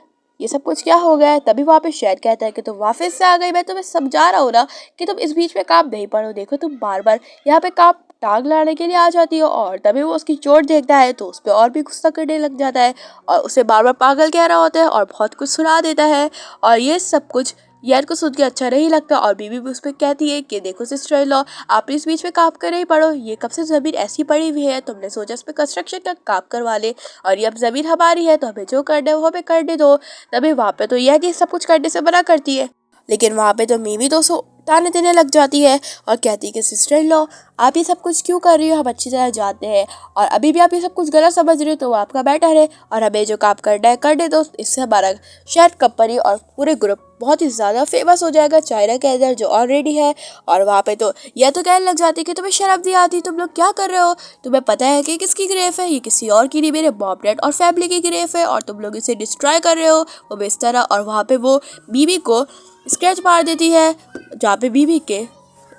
ये सब कुछ क्या हो गया है। तभी वहाँ पे शहद कहता है कि तुम वापस से आ गई, मैं तुम्हें समझा रहा हूँ ना कि तुम इस बीच में काम नहीं पड़ो, देखो तुम बार बार यहाँ पे काम टांग लाने के लिए आ जाती हो। और तभी वो उसकी चोट देखता है तो उस पर और भी गुस्सा करने लग जाता है, और उसे बार बार पागल कह रहा होता है और बहुत कुछ सुना देता है। और ये सब कुछ यार को सुन के अच्छा नहीं लगता, और बीवी भी उस पर कहती है कि देखो सिस्टर इन लॉ, आप इस बीच में काम कर ही पड़ो, ये कब से ज़मीन ऐसी पड़ी हुई है, तुमने सोचा इस पर कंस्ट्रक्शन का काम करवा ले, और ये अब ज़मीन हमारी है तो हमें जो करना है वो हमें करने दो। तभी वहाँ पे तो यह कि सब कुछ करने से मना करती है, लेकिन वहाँ पे तो मीमी तो उसको ताने देने लग जाती है और कहती है कि सिस्टर इन लॉ, आप ये सब कुछ क्यों कर रही हो, हम अच्छी तरह जानते हैं, और अभी भी आप ये सब कुछ गलत समझ रहे हो तो वो आपका बेटर है, और हमें जो काम करना है करने दो। इससे हमारा शायद कंपनी और पूरे ग्रुप बहुत ही ज़्यादा फेमस हो जाएगा चाइना के अंदर जो ऑलरेडी है। और वहाँ पे तो यह तो कहने लग जाती है कि तुम्हें शर्म नहीं आती, तुम लोग क्या कर रहे हो, तुम्हें पता है कि किसकी ग्रेफ है, ये किसी और की नहीं, मेरे मॉम डैड और फैमिली की ग्रेफ है, और तुम लोग इसे डिस्ट्रॉय कर रहे हो वो बेस्तर। और वहाँ पे वो बीवी को स्क्रैच मार देती है, जहाँ पे बीवी के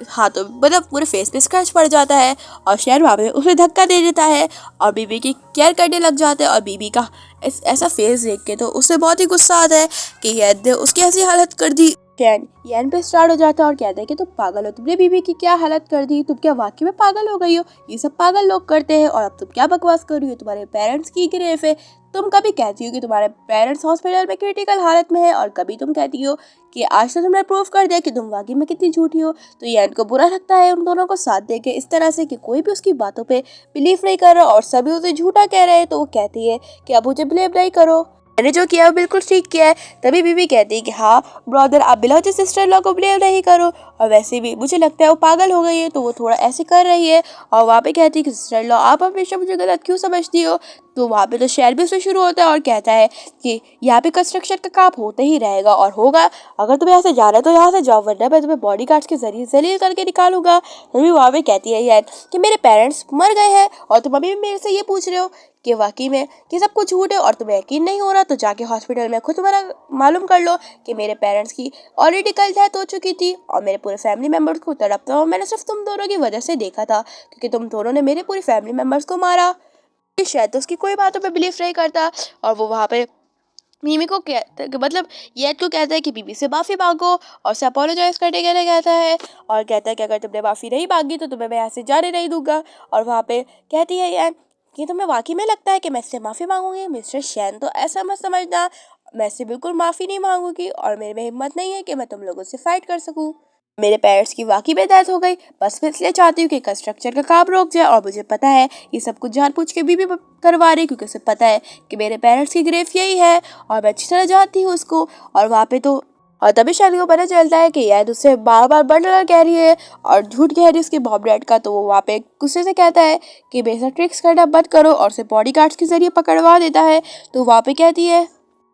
हाथों मतलब पूरे फेस पे स्क्रैच पड़ जाता है, और शेर वहाँ पे उसे धक्का दे देता है और बीबी की केयर करने लग जाते हैं। और बीबी का ऐसा फेस देख के तो उसे बहुत ही गुस्सा आता है कि यार उसकी ऐसी हालत कर दी। चैन यैन पे स्टार्ट हो जाता है और कहता है कि तुम पागल हो, तुमने बीबी की क्या हालत कर दी, तुम क्या वाकई में पागल हो गई हो, ये सब पागल लोग करते हैं, और अब तुम क्या बकवास कर रही हो, तुम्हारे पेरेंट्स की ग्रेफ है। तुम कभी कहती हो कि तुम्हारे पेरेंट्स हॉस्पिटल में क्रिटिकल हालत में है, और कभी तुम कहती हो कि आज तो तुमने प्रूफ कर दिया कि तुम वाकई में कितनी झूठी हो। तो यैन को बुरा लगता है उन दोनों को साथ दे के इस तरह से कि कोई भी उसकी बातों पे बिलीव नहीं कर रहा और सभी उसे झूठा कह रहे हैं, तो वो कहती है कि अब मुझे बिलीव नहीं करो, मैंने जो किया वो बिल्कुल ठीक किया है। तभी बीवी कहती है कि हाँ ब्रदर, आप बिना वजह सिस्टर इन लॉ को ब्लेम नहीं करो, और वैसे भी मुझे लगता है वो पागल हो गई है तो वो थोड़ा ऐसे कर रही है। और वहाँ पे कहती है कि सिस्टर इन लॉ, आप हमेशा मुझे गलत क्यों समझती हो। तो वहाँ पे तो शेर भी उससे शुरू होता है और कहता है कि यहाँ पे कंस्ट्रक्शन का काम होते ही रहेगा और होगा, अगर तुम्हें यहाँ से जाना है तो यहाँ से जाओ, वरना मैं तुम्हें बॉडी गार्ड्स के जरिए जलील करके निकालूंगा। तभी वहाँ पे कहती है यार कि मेरे पेरेंट्स मर गए हैं और तुम अभी भी मेरे से ये पूछ रहे हो कि वाकई में कि सब कुछ झूठ है और तुम्हें यकीन नहीं हो रहा, तो जाके हॉस्पिटल में खुद तुम्हारा मालूम कर लो कि मेरे पेरेंट्स की ऑलरेडी कल डेथ हो चुकी थी, और मेरे पूरे फैमिली मेम्बर्स को तड़पता हुआ मैंने सिर्फ तुम दोनों की वजह से देखा था, क्योंकि तुम दोनों ने मेरे पूरी फैमिली मेम्बर्स को मारा। शायद तो उसकी कोई बातों पे बिलीव नहीं करता, और वो वहाँ पे मिमी को मतलब येट को कहता है कि बीबी से माफ़ी मांगो, और उसे अपोलोजाइज करने के लिए कहता है, और कहता है कि अगर तुमने माफ़ी नहीं मांगी तो तुम्हें मैं यहाँ से जाने नहीं दूंगा। और वहाँ पे कहती है यार कि तुम्हें वाकई में लगता है कि मैं इससे माफ़ी मांगूंगी, मिस्टर शैन तो ऐसा मत समझना, मैं इससे बिल्कुल माफ़ी नहीं मांगूंगी, और मेरे में हिम्मत नहीं है कि मैं तुम लोगों से फाइट कर सकूँ। मेरे पेरेंट्स की वाकई में डेथ हो गई। बस मैं इसलिए चाहती हूँ कि कंस्ट्रक्शन का काम रुक जाए, और मुझे पता है ये सब कुछ जानबूझ के बीबी करवा रही, क्योंकि उसे पता है कि मेरे पेरेंट्स की ग्रेव यही है और मैं अच्छी तरह जानती हूँ उसको। और वहाँ पे तो और तभी शादी को पता चलता है कि यार उससे बार बार बटलर कह रही है और झूठ कह रही है उसके बॉब डैड का। तो वो वहाँ पे गुस्से से कहता है कि बेसा ट्रिक्स करना बंद करो, और उसे बॉडी गार्ड्स के जरिए पकड़वा देता है। तो वहाँ पे कहती है,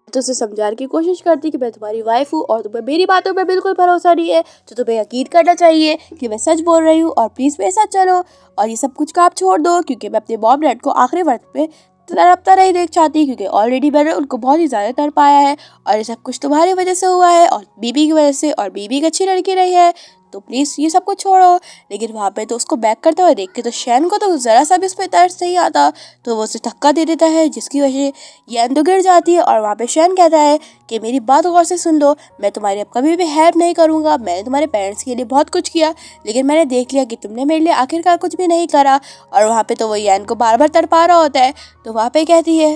तो उसे समझाने की कोशिश करती कि मैं तुम्हारी वाइफ हूँ और तुम्हें मेरी बातों पे बिल्कुल भरोसा नहीं है, तो तुम्हें यकीन करना चाहिए कि मैं सच बोल रही हूँ और प्लीज़ मेरे साथ चलो और ये सब कुछ का आप छोड़ दो, क्योंकि मैं अपने बॉब डैड को आखिरी वक्त पे तड़पता नहीं देख चाहती, क्योंकि ऑलरेडी मैंने उनको बहुत ही ज़्यादा तड़पाया है और ये सब कुछ तुम्हारी वजह से हुआ है और बीबी की वजह से, और बीबी एक अच्छी लड़की रही है, तो प्लीज़ ये सब कुछ छोड़ो। लेकिन वहाँ पे तो उसको बैक करते हुए देख के तो शैन को तो ज़रा सा भी उस पर तरस नहीं आता, तो वो उसे धक्का दे देता है, जिसकी वजह से यैन तो गिर जाती है। और वहाँ पे शैन कहता है कि मेरी बात गौर से सुन लो, मैं तुम्हारी अब कभी भी हेल्प नहीं करूँगा। मैंने तुम्हारे पेरेंट्स के लिए बहुत कुछ किया, लेकिन मैंने देख लिया कि तुमने मेरे लिए आखिरकार कुछ भी नहीं करा। और वहाँ पे तो वो यैन को बार बार तड़पा रहा होता है। तो वहाँ पे कहती है,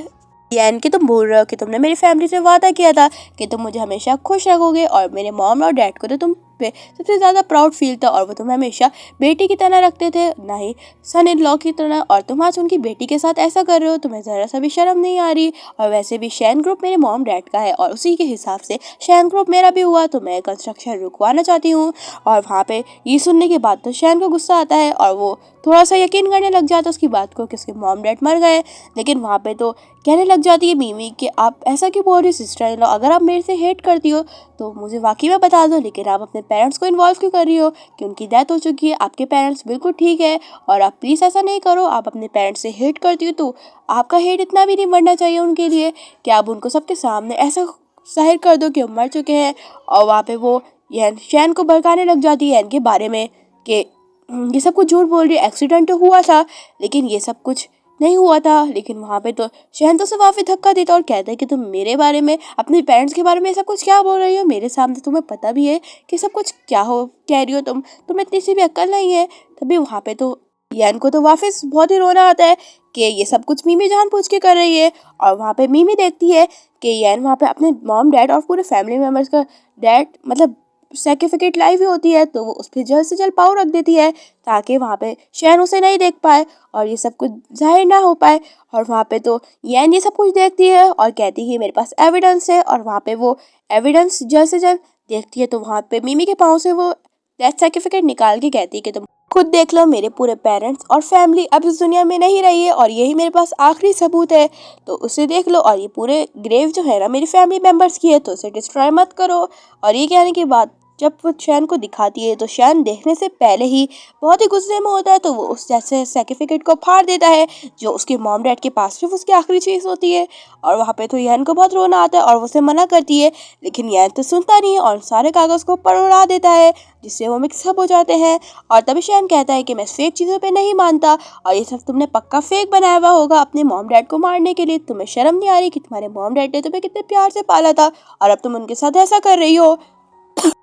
यैन कि तुम भूल रहे हो कि तुमने मेरी फैमिली से वादा किया था कि तुम मुझे हमेशा खुश रखोगे, और मेरे मॉम और डैड को तो तुम पे सबसे ज़्यादा प्राउड फील था और वो तुम्हें हमेशा बेटी की तरह रखते थे, ना ही सन इन लॉ की तरह। और तुम आज उनकी बेटी के साथ ऐसा कर रहे हो, तुम्हें ज़रा सा भी शर्म नहीं आ रही। और वैसे भी शैन ग्रुप मेरे मॉम डैड का है और उसी के हिसाब से शैन ग्रुप मेरा भी हुआ, तो मैं कंस्ट्रक्शन रुकवाना चाहती हूँ। और वहाँ पे ये सुनने के बाद तो शैन को गुस्सा आता है और वो थोड़ा सा यकीन करने लग जाता है उसकी बात को कि उसके मॉम डैड मर गए। लेकिन वहाँ पे तो कहने लग जाती है मीमी कि आप ऐसा क्यों बोल रही सिस्टर इन लॉ, अगर आप मेरे से हेट करती हो तो मुझे वाकई में बता दो, लेकिन आप अपने पेरेंट्स को इन्वॉल्व क्यों कर रही हो कि उनकी डेथ हो चुकी है, आपके पेरेंट्स बिल्कुल ठीक है। और आप प्लीज़ ऐसा नहीं करो, आप अपने पेरेंट्स से हेट करती हो तो आपका हेट इतना भी नहीं बढ़ना चाहिए उनके लिए कि आप उनको सबके सामने ऐसा जाहिर कर दो कि वो मर चुके हैं। और वहाँ पे वो यैन शैन को भड़काने लग जाती है इनके बारे में कि ये सब कुछ झूठ बोल रही है, एक्सीडेंट तो हुआ था लेकिन ये सब कुछ नहीं हुआ था। लेकिन वहाँ पे तो शहन तो सिर्फ वाफी धक्का देता और कहता है कि तुम मेरे बारे में, अपने पेरेंट्स के बारे में ऐसा कुछ क्या बोल रही हो मेरे सामने, तुम्हें पता भी है कि सब कुछ क्या हो कह रही हो, तुम्हें इतनी सी भी अक्ल नहीं है। तभी वहाँ पे तो यान को तो वापस बहुत ही रोना आता है कि ये सब कुछ मीमी जानबूझ के कर रही है। और वहाँ पे मीमी देखती है कि यान वहाँ पे अपने मॉम डैड और पूरे फैमिली मेम्बर्स का डैड मतलब सर्टिफिकेट लाई हुई होती है, तो वो उस पर जल्द से जल्द पाव रख देती है ताकि वहाँ पे शैन उसे नहीं देख पाए और ये सब कुछ जाहिर ना हो पाए। और वहाँ पे तो यैन ये सब कुछ देखती है और कहती है कि मेरे पास एविडेंस है, और वहाँ पे वो एविडेंस जल्द से जल्द देखती है। तो वहाँ पे मिमी के पाँव से वो डेथ सर्टिफिकेट निकाल के कहती है कि तुम खुद देख लो, मेरे पूरे पेरेंट्स और फैमिली अब इस दुनिया में नहीं रही है और यही मेरे पास आखिरी सबूत है, तो उसे देख लो। और ये पूरे ग्रेव जो है ना मेरी फैमिली मेम्बर्स की है, तो उसे डिस्ट्रॉय मत करो। और ये कहने के बाद जब वो शैन को दिखाती है तो शैन देखने से पहले ही बहुत ही गुस्से में होता है, तो वो उस जैसे सर्टिफिकेट को फाड़ देता है जो उसके मॉम डैड के पास सिर्फ उसकी आखिरी चीज़ होती है। और वहाँ पे तो यैन को बहुत रोना आता है और वो उसे मना करती है, लेकिन यैन तो सुनता नहीं है और सारे कागज़ को ऊपर उड़ा देता है, जिससे वो मिक्सअप हो जाते हैं। और तभी शैन कहता है कि मैं फेक चीज़ों पे नहीं मानता और ये सब तुमने पक्का फेक बनाया हुआ होगा अपने मॉम डैड को मारने के लिए। तुम्हें शर्म नहीं आ रही कि तुम्हारे मॉम डैड ने तुम्हें कितने प्यार से पाला था और अब तुम उनके साथ ऐसा कर रही हो।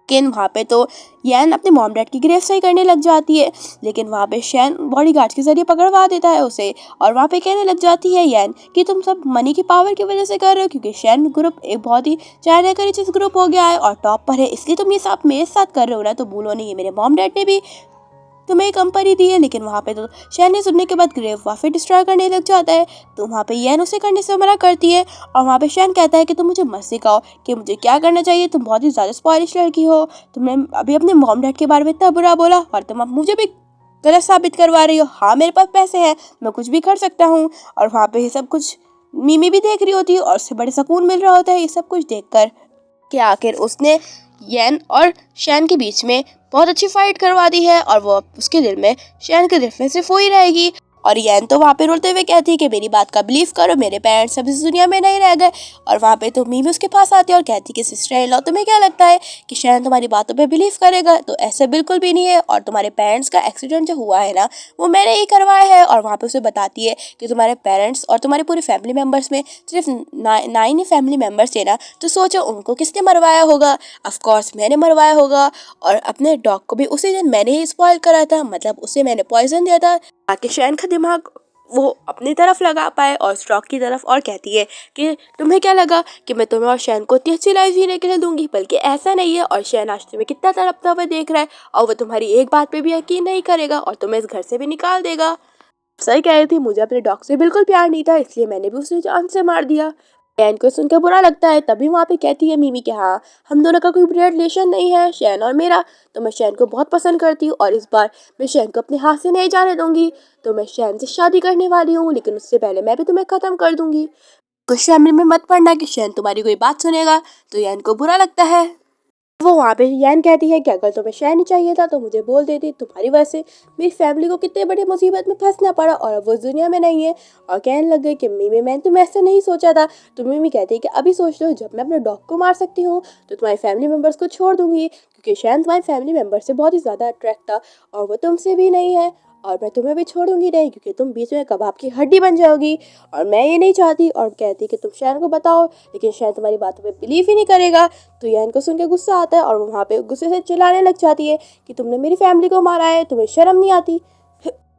लेकिन वहाँ पे तो यैन अपने मॉम डैड की गिरफ्त सही करने लग जाती है, लेकिन वहाँ पे शैन बॉडीगार्ड्स के जरिए पकड़वा देता है उसे। और वहाँ पे कहने लग जाती है यैन कि तुम सब मनी की पावर की वजह से कर रहे हो, क्योंकि शैन ग्रुप एक बहुत ही चाइना का रिचेस्ट ग्रुप हो गया है और टॉप पर है, इसलिए तुम ये सब मेरे साथ कर रहे हो ना। तो भूलो नहीं, ये मेरे मॉम डैड ने भी तुम्हें कंपनी दी है। लेकिन वहाँ पे तो शैन ने सुनने के बाद ग्रेव वाफे डिस्ट्रॉय करने लग जाता है, तो वहाँ पे यैन उसे करने से मना करती है। और वहाँ पे शैन कहता है कि तुम मुझे मत सिखाओ कि मुझे क्या करना चाहिए, तुम बहुत ही ज़्यादा स्पॉइलिश लड़की हो, तुमने अभी अपने मॉम डैड के बारे में इतना बुरा बोला और तुम अब मुझे भी गलत साबित करवा रही हो। हाँ मेरे पास पैसे हैं, मैं कुछ भी कर सकता हूँ। और वहाँ पे ये सब कुछ मीमी भी देख रही होती है और उससे बड़े सुकून मिल रहा होता है ये सब कुछ देख कर कि आखिर उसने यैन और शैन के बीच में बहुत अच्छी फाइट करवा दी है और वो उसके दिल में शैन के दिल में सिर्फ वो ही रहेगी। और यैन तो वहाँ पे रोते हुए कहती है कि मेरी बात का बिलीव करो, मेरे पेरेंट्स अब इस दुनिया में नहीं रह गए। और वहाँ पे तो मीमी उसके पास आती है और कहती है कि सिस्टर इन लॉ तुम्हें क्या लगता है कि शैन तुम्हारी बातों पे बिलीव करेगा, तो ऐसे बिल्कुल भी नहीं है। और तुम्हारे पेरेंट्स का एक्सीडेंट जो हुआ है ना वो मैंने ही करवाया है। और वहाँ पे उसे बताती है कि तुम्हारे पेरेंट्स और तुम्हारे पूरे फैमिली मेम्बर्स में सिर्फ 9 ही फैमिली मेम्बर्स थे ना, तो सोचो उनको किसने मरवाया होगा। ऑफकोर्स मैंने मरवाया होगा, और अपने डॉग को भी उसी दिन मैंने ही स्पॉइल करा था, मतलब उसे मैंने पॉइजन दिया था ताकि शैन का दिमाग वो अपनी तरफ लगा पाए और स्टॉक की तरफ, और कहती है कि तुम्हें क्या लगा कि मैं तुम्हें और शैन को इतनी अच्छी लाइफ जीने के लिए दूंगी, बल्कि ऐसा नहीं है। और शैन आज तुम्हें कितना तड़पता हुआ देख रहा है और वो तुम्हारी एक बात पे भी यकीन नहीं करेगा और तुम्हें इस घर से भी निकाल देगा। सही कह रही थी, मुझे अपने डॉग से बिल्कुल प्यार नहीं था, इसलिए मैंने भी उसे जान से मार दिया। शैन को सुनकर बुरा लगता है, तभी वहाँ पे कहती है मीमी कि हाँ, हम दोनों का कोई ब्लड रिलेशन नहीं है, शैन और मेरा। तो मैं शैन को बहुत पसंद करती हूँ और इस बार मैं शैन को अपने हाथ से नहीं जाने दूंगी। तो मैं शैन से शादी करने वाली हूँ, लेकिन उससे पहले मैं भी तुम्हें खत्म कर दूंगी। कुछ फैमिली में मत पड़ना कि शैन तुम्हारी कोई बात सुनेगा। तो यैन को बुरा लगता है। वो वहाँ पे यैन कहती है कि अगर तुम्हें शैन ही चाहिए था तो मुझे बोल देती, तुम्हारी वजह से मेरी फैमिली को कितने बड़ी मुसीबत में फंसना पड़ा और अब वो इस दुनिया में नहीं है। और कहने लग गई कि मीमी, मैंने तुम्हें ऐसे नहीं सोचा था। तो मीमी कहती है कि अभी सोच लो, जब मैं अपने डॉग को मार सकती हूँ तो तुम्हारी फैमिली मेम्बर्स को छोड़ दूंगी, क्योंकि शैन तुम्हारी फैमिली मेम्बर से बहुत ही ज़्यादा अट्रैक्ट था और वो तुमसे भी नहीं है। और मैं तुम्हें भी छोड़ूंगी नहीं, क्योंकि तुम बीच में कबाब की हड्डी बन जाओगी और मैं ये नहीं चाहती। और कहती कि तुम शैन को बताओ, लेकिन शैन तुम्हारी बातों पे बिलीव ही नहीं करेगा। तो यैन को सुन के गुस्सा आता है और वो वहाँ पे गुस्से से चिल्लाने लग जाती है कि तुमने मेरी फैमिली को मारा है, तुम्हें शर्म नहीं आती,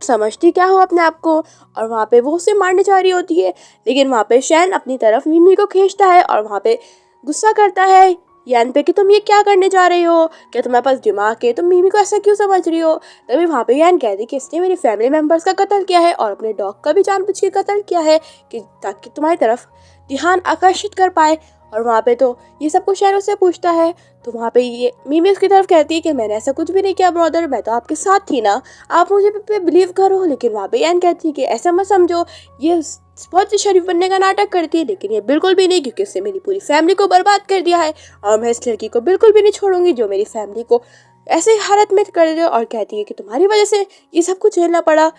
समझती क्या हो अपने आप को। और वहाँ पे वो उसे मारने जा रही होती है, लेकिन वहाँ पे शैन अपनी तरफ मीमी को खींचता है और वहाँ पे गुस्सा करता है यान पे कि तुम ये क्या करने जा रही हो, क्या तुम्हारे पास दिमाग है, तुम मीमी को ऐसा क्यों समझ रही हो। तभी वहाँ पे यान कहती कि इसने मेरी फैमिली मेम्बर्स का कत्ल किया है और अपने डॉग का भी जानबूझ के कत्ल किया है, कि ताकि तुम्हारी तरफ ध्यान आकर्षित कर पाए। और वहाँ पे तो ये सब कुछ शहरों से पूछता है। तो वहाँ पे ये मीमी उसकी तरफ कहती है कि मैंने ऐसा कुछ भी नहीं किया ब्रदर, मैं तो आपके साथ थी ना, आप मुझे पे बिलीव करो। लेकिन वहाँ पे यान कहती है कि ऐसा मत समझो, ये बहुत ही शरीफ बनने का नाटक करती है, लेकिन ये बिल्कुल भी नहीं, क्योंकि इसने मेरी पूरी फैमिली को बर्बाद कर दिया है और मैं इस लड़की को बिल्कुल भी नहीं छोड़ूंगी जो मेरी फैमिली को ऐसे हालत में कर दे। और कहती है कि तुम्हारी वजह से ये सब कुछ झेलना पड़ा।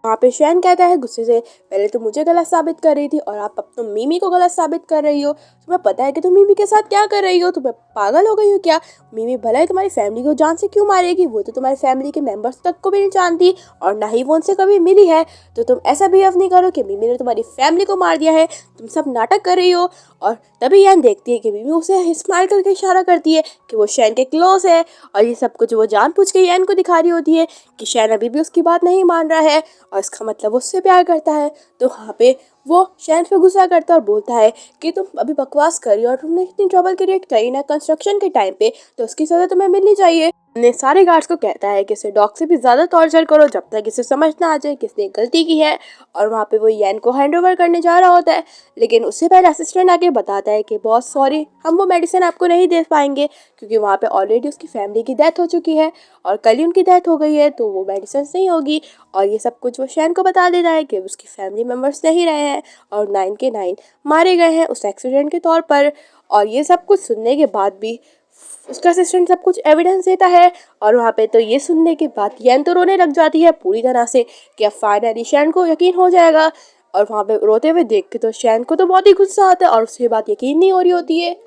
वहाँ पे शैन कहता है गुस्से से, पहले तो मुझे गलत साबित कर रही थी और आप अब तुम मीमी को गलत साबित कर रही हो। तुम्हें पता है कि तुम मीमी के साथ क्या कर रही हो, तुम्हें पागल हो गई हो क्या। मीमी भला ही तुम्हारी फैमिली को जान से क्यों मारेगी, वो तो तुम्हारी फैमिली के मेंबर्स तक को भी नहीं जानती और ना ही वो उनसे कभी मिली है। तो तुम ऐसा बिहेव नहीं करो कि मीमी ने तुम्हारी फैमिली को मार दिया है, तुम सब नाटक कर रही हो। और तभी यान देखती है कि मीमी उसे स्माइल करके इशारा करती है कि वो शैन के क्लोज है, और ये सब कुछ वो जानबूझ के यान को दिखा रही होती है कि शैन अभी भी उसकी बात नहीं मान रहा है और इसका मतलब वो उससे प्यार करता है। तो वहाँ पे वो शैन पे गुस्सा करता है और बोलता है कि तुम अभी बकवास करी और तुमने इतनी ट्रबल क्रिएट करी ना कंस्ट्रक्शन के टाइम पे, तो उसकी सजा तुम्हें मिलनी चाहिए। ने सारे गार्ड्स को कहता है कि इसे डॉग से भी ज्यादा टॉर्चर करो जब तक इसे समझ ना आ जाए किसने गलती की है। और वहाँ पे वो यैन को हैंड ओवर करने जा रहा होता है, लेकिन उससे पहले असिस्टेंट आके बताता है कि बॉस सॉरी, हम वो मेडिसिन आपको नहीं दे पाएंगे, क्योंकि वहाँ पे ऑलरेडी उसकी फैमिली की डेथ हो चुकी है और कल ही उनकी डेथ हो गई है, तो वो मेडिसिन नहीं होगी। और ये सब कुछ वो शैन को बता देता है कि उसकी फैमिली मेम्बर्स नहीं रहे हैं और 9 के 9 मारे गए हैं उस एक्सीडेंट के तौर पर। और ये सब कुछ सुनने के बाद भी उसका असिस्टेंट सब कुछ एविडेंस देता है। और वहाँ पे तो ये सुनने के बाद यैन तो रोने लग जाती है पूरी तरह से कि अब फाइनली शैन को यकीन हो जाएगा। और वहाँ पे रोते हुए देख के तो शैन को तो बहुत ही गुस्सा आता है और उसके बाद यकीन नहीं हो रही होती है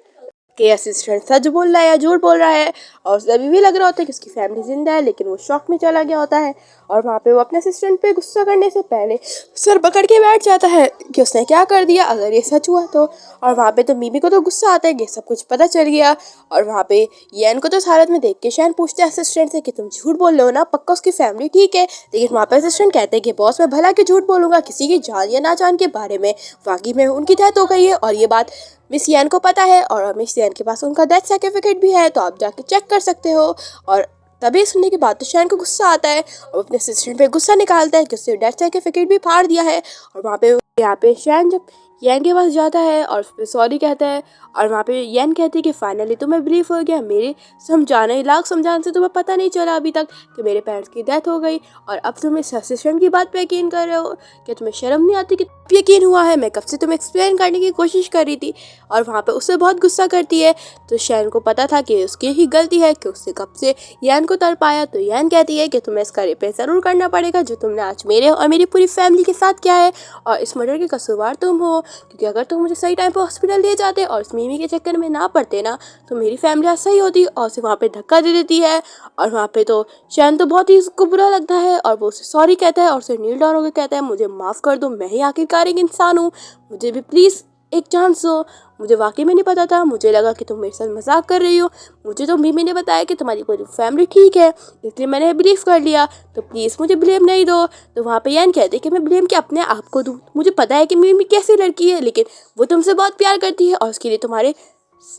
कि असिस्टेंट सच बोल रहा है या झूठ बोल रहा है। और उसे अभी भी लग रहा होता है कि उसकी फैमिली जिंदा है, लेकिन वो शॉक में चला गया होता है। और वहाँ पे वो अपने असिस्टेंट पे गुस्सा करने से पहले सर पकड़ के बैठ जाता है कि उसने क्या कर दिया अगर ये सच हुआ तो। और वहाँ पे तो मीमी को तो गुस्सा आता है कि सब कुछ पता चल गया। और वहाँ पे यैन को तो इस हालत में देख के शैन पूछते हैं असिस्टेंट से कि तुम झूठ बोल रहे हो ना, पक्का उसकी फैमिली ठीक है। लेकिन वहाँ पे असिस्टेंट कहते हैं कि बॉस मैं भला के झूठ बोलूंगा किसी की जान या ना जान के बारे में, वाकई में उनकी डेथ हो गई है और ये बात मिस यैन को पता है और मिस यैन के पास उनका डेथ सर्टिफिकेट भी है, तो आप जाके चेक कर सकते हो। और तभी सुनने के बाद तो शैन को गुस्सा आता है और अपने असिस्टेंट पे गुस्सा निकालता है कि उससे डेथ सर्टिफिकेट भी फाड़ दिया है। और वहाँ पे यहाँ पे शैन जब यैन के पास जाता है और उस पर सॉरी कहता है, और वहाँ पे यैन कहती है कि फाइनली तुम्हें बिलीफ हो गया, मेरे समझाने लाख समझाने से तुम्हें पता नहीं चला अभी तक कि मेरे पेरेंट्स की डेथ हो गई और अब तुम इस असिस्टेंट की बात पे यकीन कर रहे हो। क्या तुम्हें शर्म नहीं आती कि यकीन हुआ है, मैं कब से तुम्हें एक्सप्लेन करने की कोशिश कर रही थी। और वहाँ पे उससे बहुत गुस्सा करती है। तो शैन को पता था कि उसकी ही गलती है कि उससे कब से यैन को तर पाया। तो यैन कहती है कि तुम्हें इसका रिपेयर ज़रूर करना पड़ेगा जो तुमने आज मेरे और मेरी पूरी फैमिली के साथ किया है, और इस मर्डर के कसूरवार तुम हो, क्योंकि अगर तुम मुझे सही टाइम पर हॉस्पिटल ले जाते और इस मीमी के चक्कर में ना पड़ते ना, तो मेरी फैमिली आज सही होती। और उसे वहाँ पे धक्का दे देती है। और वहाँ पे तो शैन तो बहुत ही उसको बुरा लगता है और वो उसे सॉरी कहता है और उसे नील डाउन होकर कहता है मुझे माफ़ कर दो, मैं ही आखिरकार एक इंसान हूँ, मुझे भी प्लीज़ एक चांस दो। मुझे वाकई में नहीं पता था, मुझे लगा कि तुम मेरे साथ मजाक कर रही हो। मुझे तो मिमी ने बताया कि तुम्हारी पूरी फैमिली ठीक है, इसलिए मैंने बिलीव कर लिया। तो प्लीज़ मुझे ब्लेम नहीं दो। तो वहाँ पे यान कहते कि मैं ब्लेम क्या अपने आप को दूँ? मुझे पता है कि मिमी कैसी लड़की है, लेकिन वो तुमसे बहुत प्यार करती है और उसके लिए तुम्हारे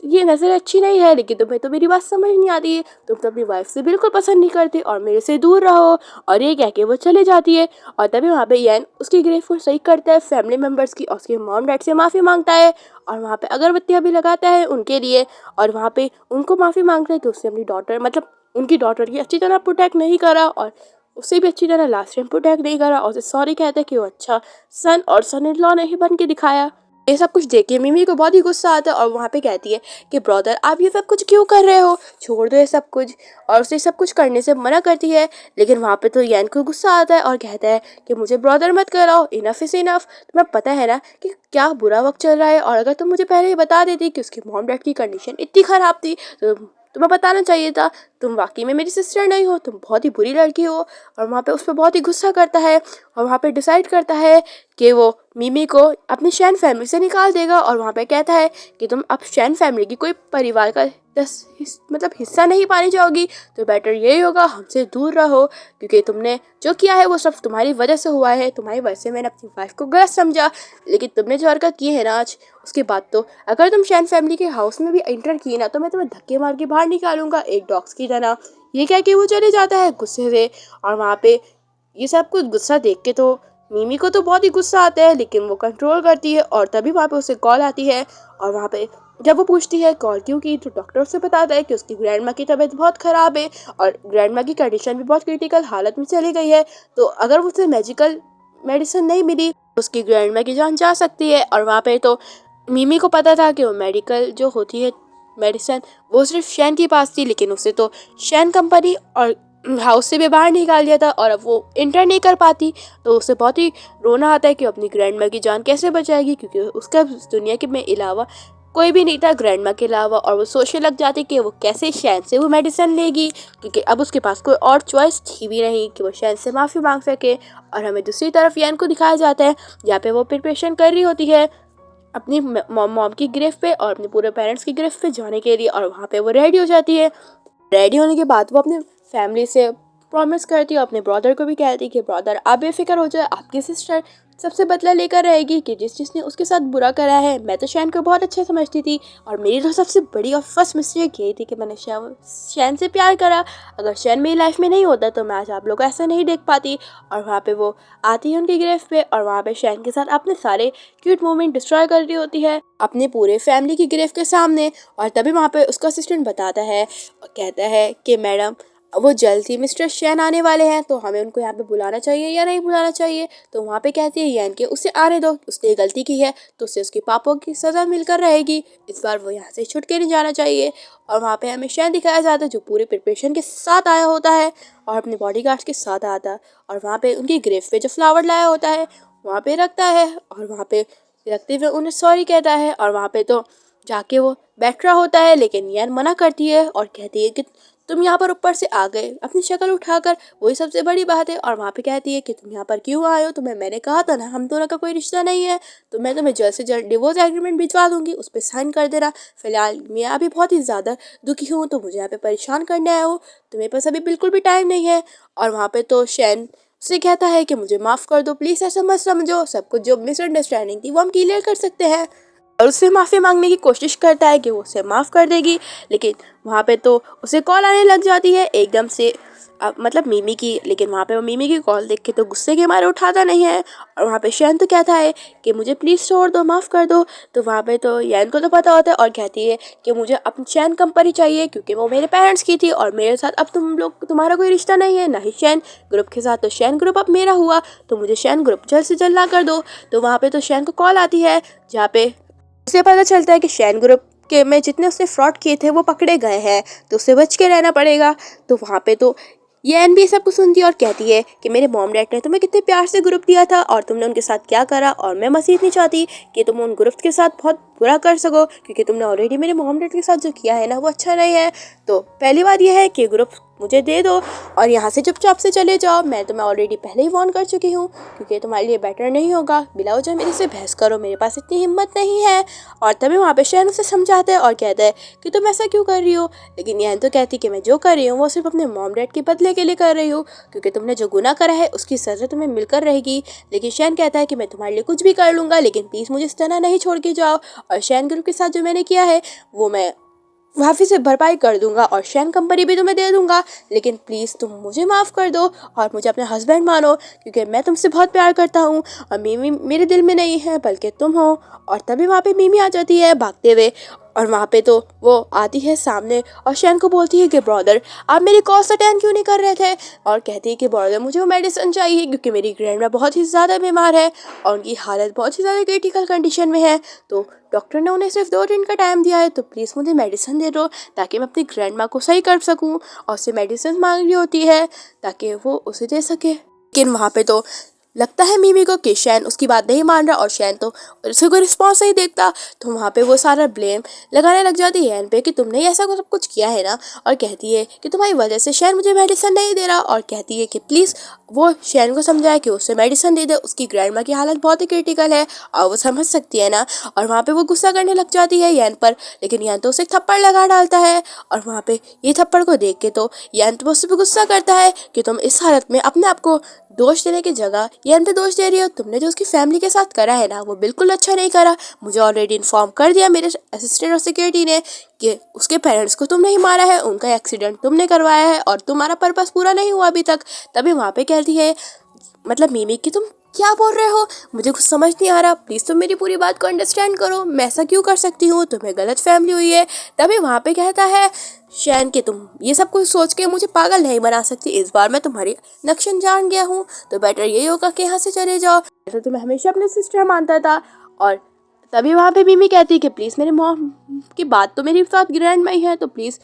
ये नज़र अच्छी नहीं है। लेकिन तुम्हें तो मेरी बात समझ नहीं आती है, तुम तो अपनी वाइफ से बिल्कुल पसंद नहीं करते और मेरे से दूर रहो। और ये कह के वो चले जाती है। और तभी वहाँ पे यन उसकी ग्रेफ को सही करता है फैमिली मेम्बर्स की, और उसके मॉम डैड से माफ़ी मांगता है और वहाँ पे अगरबत्तियाँ भी लगाता है उनके लिए। और वहाँ पे उनको माफ़ी मांगता है कि उसने अपनी डॉटर मतलब उनकी डॉटर की अच्छी तरह प्रोटेक्ट नहीं करा और उससे भी अच्छी तरह लास्ट टाइम प्रोटेक्ट नहीं करा, और उसे सॉरी कहता है कि वो अच्छा सन और सन इन लॉ नहीं बन के दिखाया। ये सब कुछ देख के मिमी को बहुत ही गुस्सा आता है और वहाँ पे कहती है कि ब्रदर आप ये सब कुछ क्यों कर रहे हो, छोड़ दो ये सब कुछ। और उसे सब कुछ करने से मना करती है। लेकिन वहाँ पे तो यन को गुस्सा आता है और कहता है कि मुझे ब्रदर मत कराओ, इनफ इज इनफ। तुम्हें पता है ना कि क्या बुरा वक्त चल रहा है, और अगर तुम मुझे पहले ही बता देती कि उसकी मॉम डैड की कंडीशन इतनी ख़राब थी तो तुम्हें बताना चाहिए था। तुम वाकई में मेरी सिस्टर नहीं हो, तुम बहुत ही बुरी लड़की हो। और वहाँ पे उस पर बहुत ही गुस्सा करता है और वहाँ पे डिसाइड करता है कि वो मिमी को अपनी शैन फैमिली से निकाल देगा। और वहाँ पे कहता है कि तुम अब शैन फैमिली की कोई परिवार का मतलब हिस्सा नहीं पानी चाहोगी, तो बेटर यही होगा हमसे दूर रहो, क्योंकि तुमने जो किया है वो सब तुम्हारी वजह से हुआ है। तुम्हारी वजह से मैंने अपनी वाइफ को गलत समझा, लेकिन तुमने जो हरकत की है ना आज, उसके बाद तो अगर तुम शैन फैमिली के हाउस में भी एंटर किए ना तो मैं तुम्हें धक्के मार के बाहर निकालूंगा एक डॉग्स की तरह। ये कह के वो चले जाता है गुस्से से। और वहाँ पे ये सब कुछ गुस्सा देख के तो मिमी को तो बहुत ही गुस्सा आता है, लेकिन वो कंट्रोल करती है। और तभी वहाँ पे उसे कॉल आती है और वहाँ पे जब वो पूछती है कॉल क्यों की, तो डॉक्टर उसे बताता है कि उसकी ग्रैंड माँ की तबीयत बहुत ख़राब है और ग्रैंड माँ की कंडीशन भी बहुत क्रिटिकल हालत में चली गई है। तो अगर उसे मैजिकल मेडिसिन नहीं मिली तो उसकी ग्रैंड माँ की जान जा सकती है। और वहाँ पे तो मिमी को पता था कि वो मेडिकल जो होती है मेडिसिन वो सिर्फ शैन के पास थी, लेकिन उसे तो शैन कंपनी और हाउस से भी बाहर निकाल दिया था और अब वो इंटर नहीं कर पाती। तो उसे बहुत ही रोना आता है कि अपनी ग्रैंड माँ की जान कैसे बचाएगी, क्योंकि उसका दुनिया के में अलावा कोई भी नहीं था ग्रैंड माँ के अलावा। और वो सोचने लग जाती कि वो कैसे शैन से वो मेडिसिन लेगी, क्योंकि अब उसके पास कोई और चॉइस थी भी नहीं कि वो शैन से माफ़ी मांग सके। और हमें दूसरी तरफ यैन को दिखाया जाता है जहाँ पे वो प्रिपरेशन कर रही होती है अपनी मॉम की गिरफ्त पे और अपने पूरे पेरेंट्स की गिरफ्त पे जाने के लिए। और वहाँ पे वो रेडी हो जाती है। रेडी होने के बाद वो अपने फैमिली से प्रॉमिस करती है, अपने ब्रदर को भी कहती है कि ब्रदर आप बेफिक्र हो जाए, आपकी सिस्टर सबसे बदला लेकर रहेगी कि जिसने उसके साथ बुरा करा है। मैं तो शैन को बहुत अच्छा समझती थी और मेरी तो सबसे बड़ी और फर्स्ट मिस्टेक यही थी कि मैंने शैन से प्यार करा। अगर शैन मेरी लाइफ में नहीं होता तो मैं आज आप लोग को ऐसा नहीं देख पाती। और वहाँ पे वो आती है उनकी गिरफ्त पे और वहाँ पे शैन के साथ अपने सारे क्यूट मोमेंट डिस्ट्रॉय कर रही होती है अपने पूरे फैमिली की गिरफ्त के सामने। और तभी वहाँ पे उसका असिस्टेंट बताता है और कहता है कि मैडम वो जल्द ही मिस्टर शैन आने वाले हैं, तो हमें उनको यहाँ पे बुलाना चाहिए या नहीं बुलाना चाहिए। तो वहाँ पे कहती है यान कि उसे आने दो, उसने गलती की है तो उसे उसके पापों की सज़ा मिलकर रहेगी, इस बार वो यहाँ से छुट के नहीं जाना चाहिए। और वहाँ पे हमें शैन दिखाया जाता है जो पूरे प्रिपरेशन के साथ आया होता है और अपने बॉडीगार्ड्स के साथ आता है और वहाँ पे उनकी ग्रेफ पे जो फ्लावर लाया होता है वहाँ पे रखता है और वहाँ पे रखते हुए उन्हें सॉरी कहता है। और वहाँ पे तो जाके वो बैठ रहा होता है, लेकिन यान मना करती है और कहती है कि तुम यहाँ पर ऊपर से आ गए अपनी शक्ल उठाकर, वही सबसे बड़ी बात है। और वहाँ पे कहती है कि तुम यहाँ पर क्यों आए हो, तुम्हें मैंने कहा था ना हम दोनों का कोई रिश्ता नहीं है, तो मैं तुम्हें जल्द से जल्द डिवोर्स एग्रीमेंट भिजवा दूंगी, उस पर साइन कर देना। फिलहाल मैं अभी बहुत ही ज़्यादा दुखी हूँ तो मुझे यहाँ पे परेशान करने आया हो, तुम्हें पास अभी बिल्कुल भी टाइम नहीं है। और वहाँ पे तो शैन से कहता है कि मुझे माफ़ कर दो प्लीज़, ऐसा मत समझो, सब कुछ जो मिसअंडरस्टैंडिंग थी वो हम क्लियर कर सकते हैं। और उससे माफ़ी मांगने की कोशिश करता है कि वो उसे माफ़ कर देगी, लेकिन वहाँ पे तो उसे कॉल आने लग जाती है एकदम से मतलब मिमी की। लेकिन वहाँ पे वो मिमी की कॉल देख के तो गुस्से के मारे उठाता नहीं है। और वहाँ पे शैन तो कहता है कि मुझे प्लीज़ छोड़ दो, माफ़ कर दो। तो वहाँ पे तो यैन को तो पता होता है और कहती है कि मुझे अपनी शैन कंपनी चाहिए क्योंकि वो मेरे पेरेंट्स की थी और मेरे साथ अब तुम्हारा कोई रिश्ता नहीं है, ना ही शैन ग्रुप के साथ। तो शैन ग्रुप अब मेरा हुआ, तो मुझे शैन ग्रुप जल्द से जल्द ला कर दो। तो वहाँ पे तो शैन को कॉल आती है जहाँ पे उसे पता चलता है कि शैन ग्रुप के में जितने उसने फ्रॉड किए थे वो पकड़े गए हैं, तो उसे बच के रहना पड़ेगा। तो वहाँ पे तो यैन भी सब कुछ सुनती है और कहती है कि मेरे मॉम डैड ने तुम्हें कितने प्यार से ग्रुप दिया था और तुमने उनके साथ क्या करा, और मैं मसीद नहीं चाहती कि तुम उन ग्रुप के साथ बहुत बुरा कर सको, क्योंकि तुमने ऑलरेडी मेरे मॉम डैड के साथ जो किया है ना वो अच्छा नहीं है। तो पहली बात यह है कि ग्रुप मुझे दे दो और यहाँ से चुपचाप से चले जाओ। मैं तुम्हें ऑलरेडी पहले ही वार्न कर चुकी हूँ, क्योंकि तुम्हारे लिए बेटर नहीं होगा बिला वजह मेरे से बहस करो, मेरे पास इतनी हिम्मत नहीं है। और तभी वहाँ पे शहन उसे समझाते हैं और कहते हैं कि तुम ऐसा क्यों कर रही हो। लेकिन यहन तो कहती कि मैं जो कर रही हूँ वो सिर्फ अपने मॉम डैड के बदले के लिए कर रही हूँ, क्योंकि तुमने जो गुनाह करा है उसकी सज़ा तुम्हें मिलकर रहेगी। लेकिन शहन कहता है कि मैं तुम्हारे लिए कुछ भी कर लूँगा, लेकिन प्लीज़ मुझे इस तरह नहीं छोड़ के जाओ। और शहन ग्रुप के साथ जो मैंने किया है वो मैं वापस से भरपाई कर दूंगा और शैन कंपनी भी तुम्हें दे दूंगा, लेकिन प्लीज़ तुम मुझे माफ़ कर दो और मुझे अपना हस्बैंड मानो, क्योंकि मैं तुमसे बहुत प्यार करता हूँ और मीमी मेरे दिल में नहीं है बल्कि तुम हो। और तभी वहाँ पे मीमी आ जाती है भागते हुए और वहाँ पे तो वो आती है सामने और शैन को बोलती है कि ब्रदर आप मेरी कॉल्स अटेंड क्यों नहीं कर रहे थे। और कहती है कि ब्रदर मुझे वो मेडिसिन चाहिए, क्योंकि मेरी ग्रैंडमा बहुत ही ज़्यादा बीमार है और उनकी हालत बहुत ही ज़्यादा क्रिटिकल कंडीशन में है। तो डॉक्टर ने उन्हें सिर्फ 2 दिन का टाइम दिया है, तो प्लीज़ मुझे मेडिसिन दे दो ताकि मैं अपनी ग्रैंडमा को सही कर सकूं। और उससे मेडिसिन मांग रही होती है ताकि वो उसे दे सके। लेकिन वहाँ पे तो लगता है मीमी को कि शैन उसकी बात नहीं मान रहा और शैन तो उसे कोई रिस्पॉन्स नहीं देखता। तो वहाँ पे वो सारा ब्लेम लगाने लग जाती है एन पे कि तुमने ही ऐसा सब कुछ किया है ना। और कहती है कि तुम्हारी वजह से शैन मुझे मेडिसिन नहीं दे रहा और कहती है कि प्लीज़ वो शैन को समझाए कि उससे मेडिसिन दे दे, उसकी ग्रैंडमा की हालत बहुत ही क्रिटिकल है और वो समझ सकती है ना। और वहाँ पे वो गुस्सा करने लग जाती है यैन पर, लेकिन यैन तो उसे थप्पड़ लगा डालता है। और वहाँ पे ये थप्पड़ को देख के तो यैन तो उससे भी गुस्सा करता है कि तुम इस हालत में अपने आप को दोष देने की जगह यैन पे दोष दे रही हो। तुमने जो उसकी फैमिली के साथ करा है ना वो बिल्कुल अच्छा नहीं करा। मुझे ऑलरेडी इन्फॉर्म कर दिया मेरे असिस्टेंट और सिक्योरिटी ने कि उसके पेरेंट्स को तुमने ही मारा है, उनका एक्सीडेंट तुमने करवाया है और तुम्हारा पर्पस पूरा नहीं हुआ अभी तक। तभी वहाँ पे कहती है मतलब मीमी कि तुम क्या बोल रहे हो, मुझे कुछ समझ नहीं आ रहा, प्लीज़ तुम मेरी पूरी बात को अंडरस्टैंड करो, मैं ऐसा क्यों कर सकती हूँ, तुम्हें गलत फैमिली हुई है। तभी वहाँ पे कहता है शैन कि तुम ये सब कुछ सोच के मुझे पागल नहीं बना सकती, इस बार मैं तुम्हारी नक्शन जान गया हूँ, तो बेटर यही होगा कि यहाँ से चले जाओ। ऐसा तो मैं हमेशा अपने सिस्टर मानता था। और तभी वहाँ पे मीमी कहती कि प्लीज़ मेरे मॉम की बात तो मेरे साथ ग्रैंड में ही है, तो प्लीज़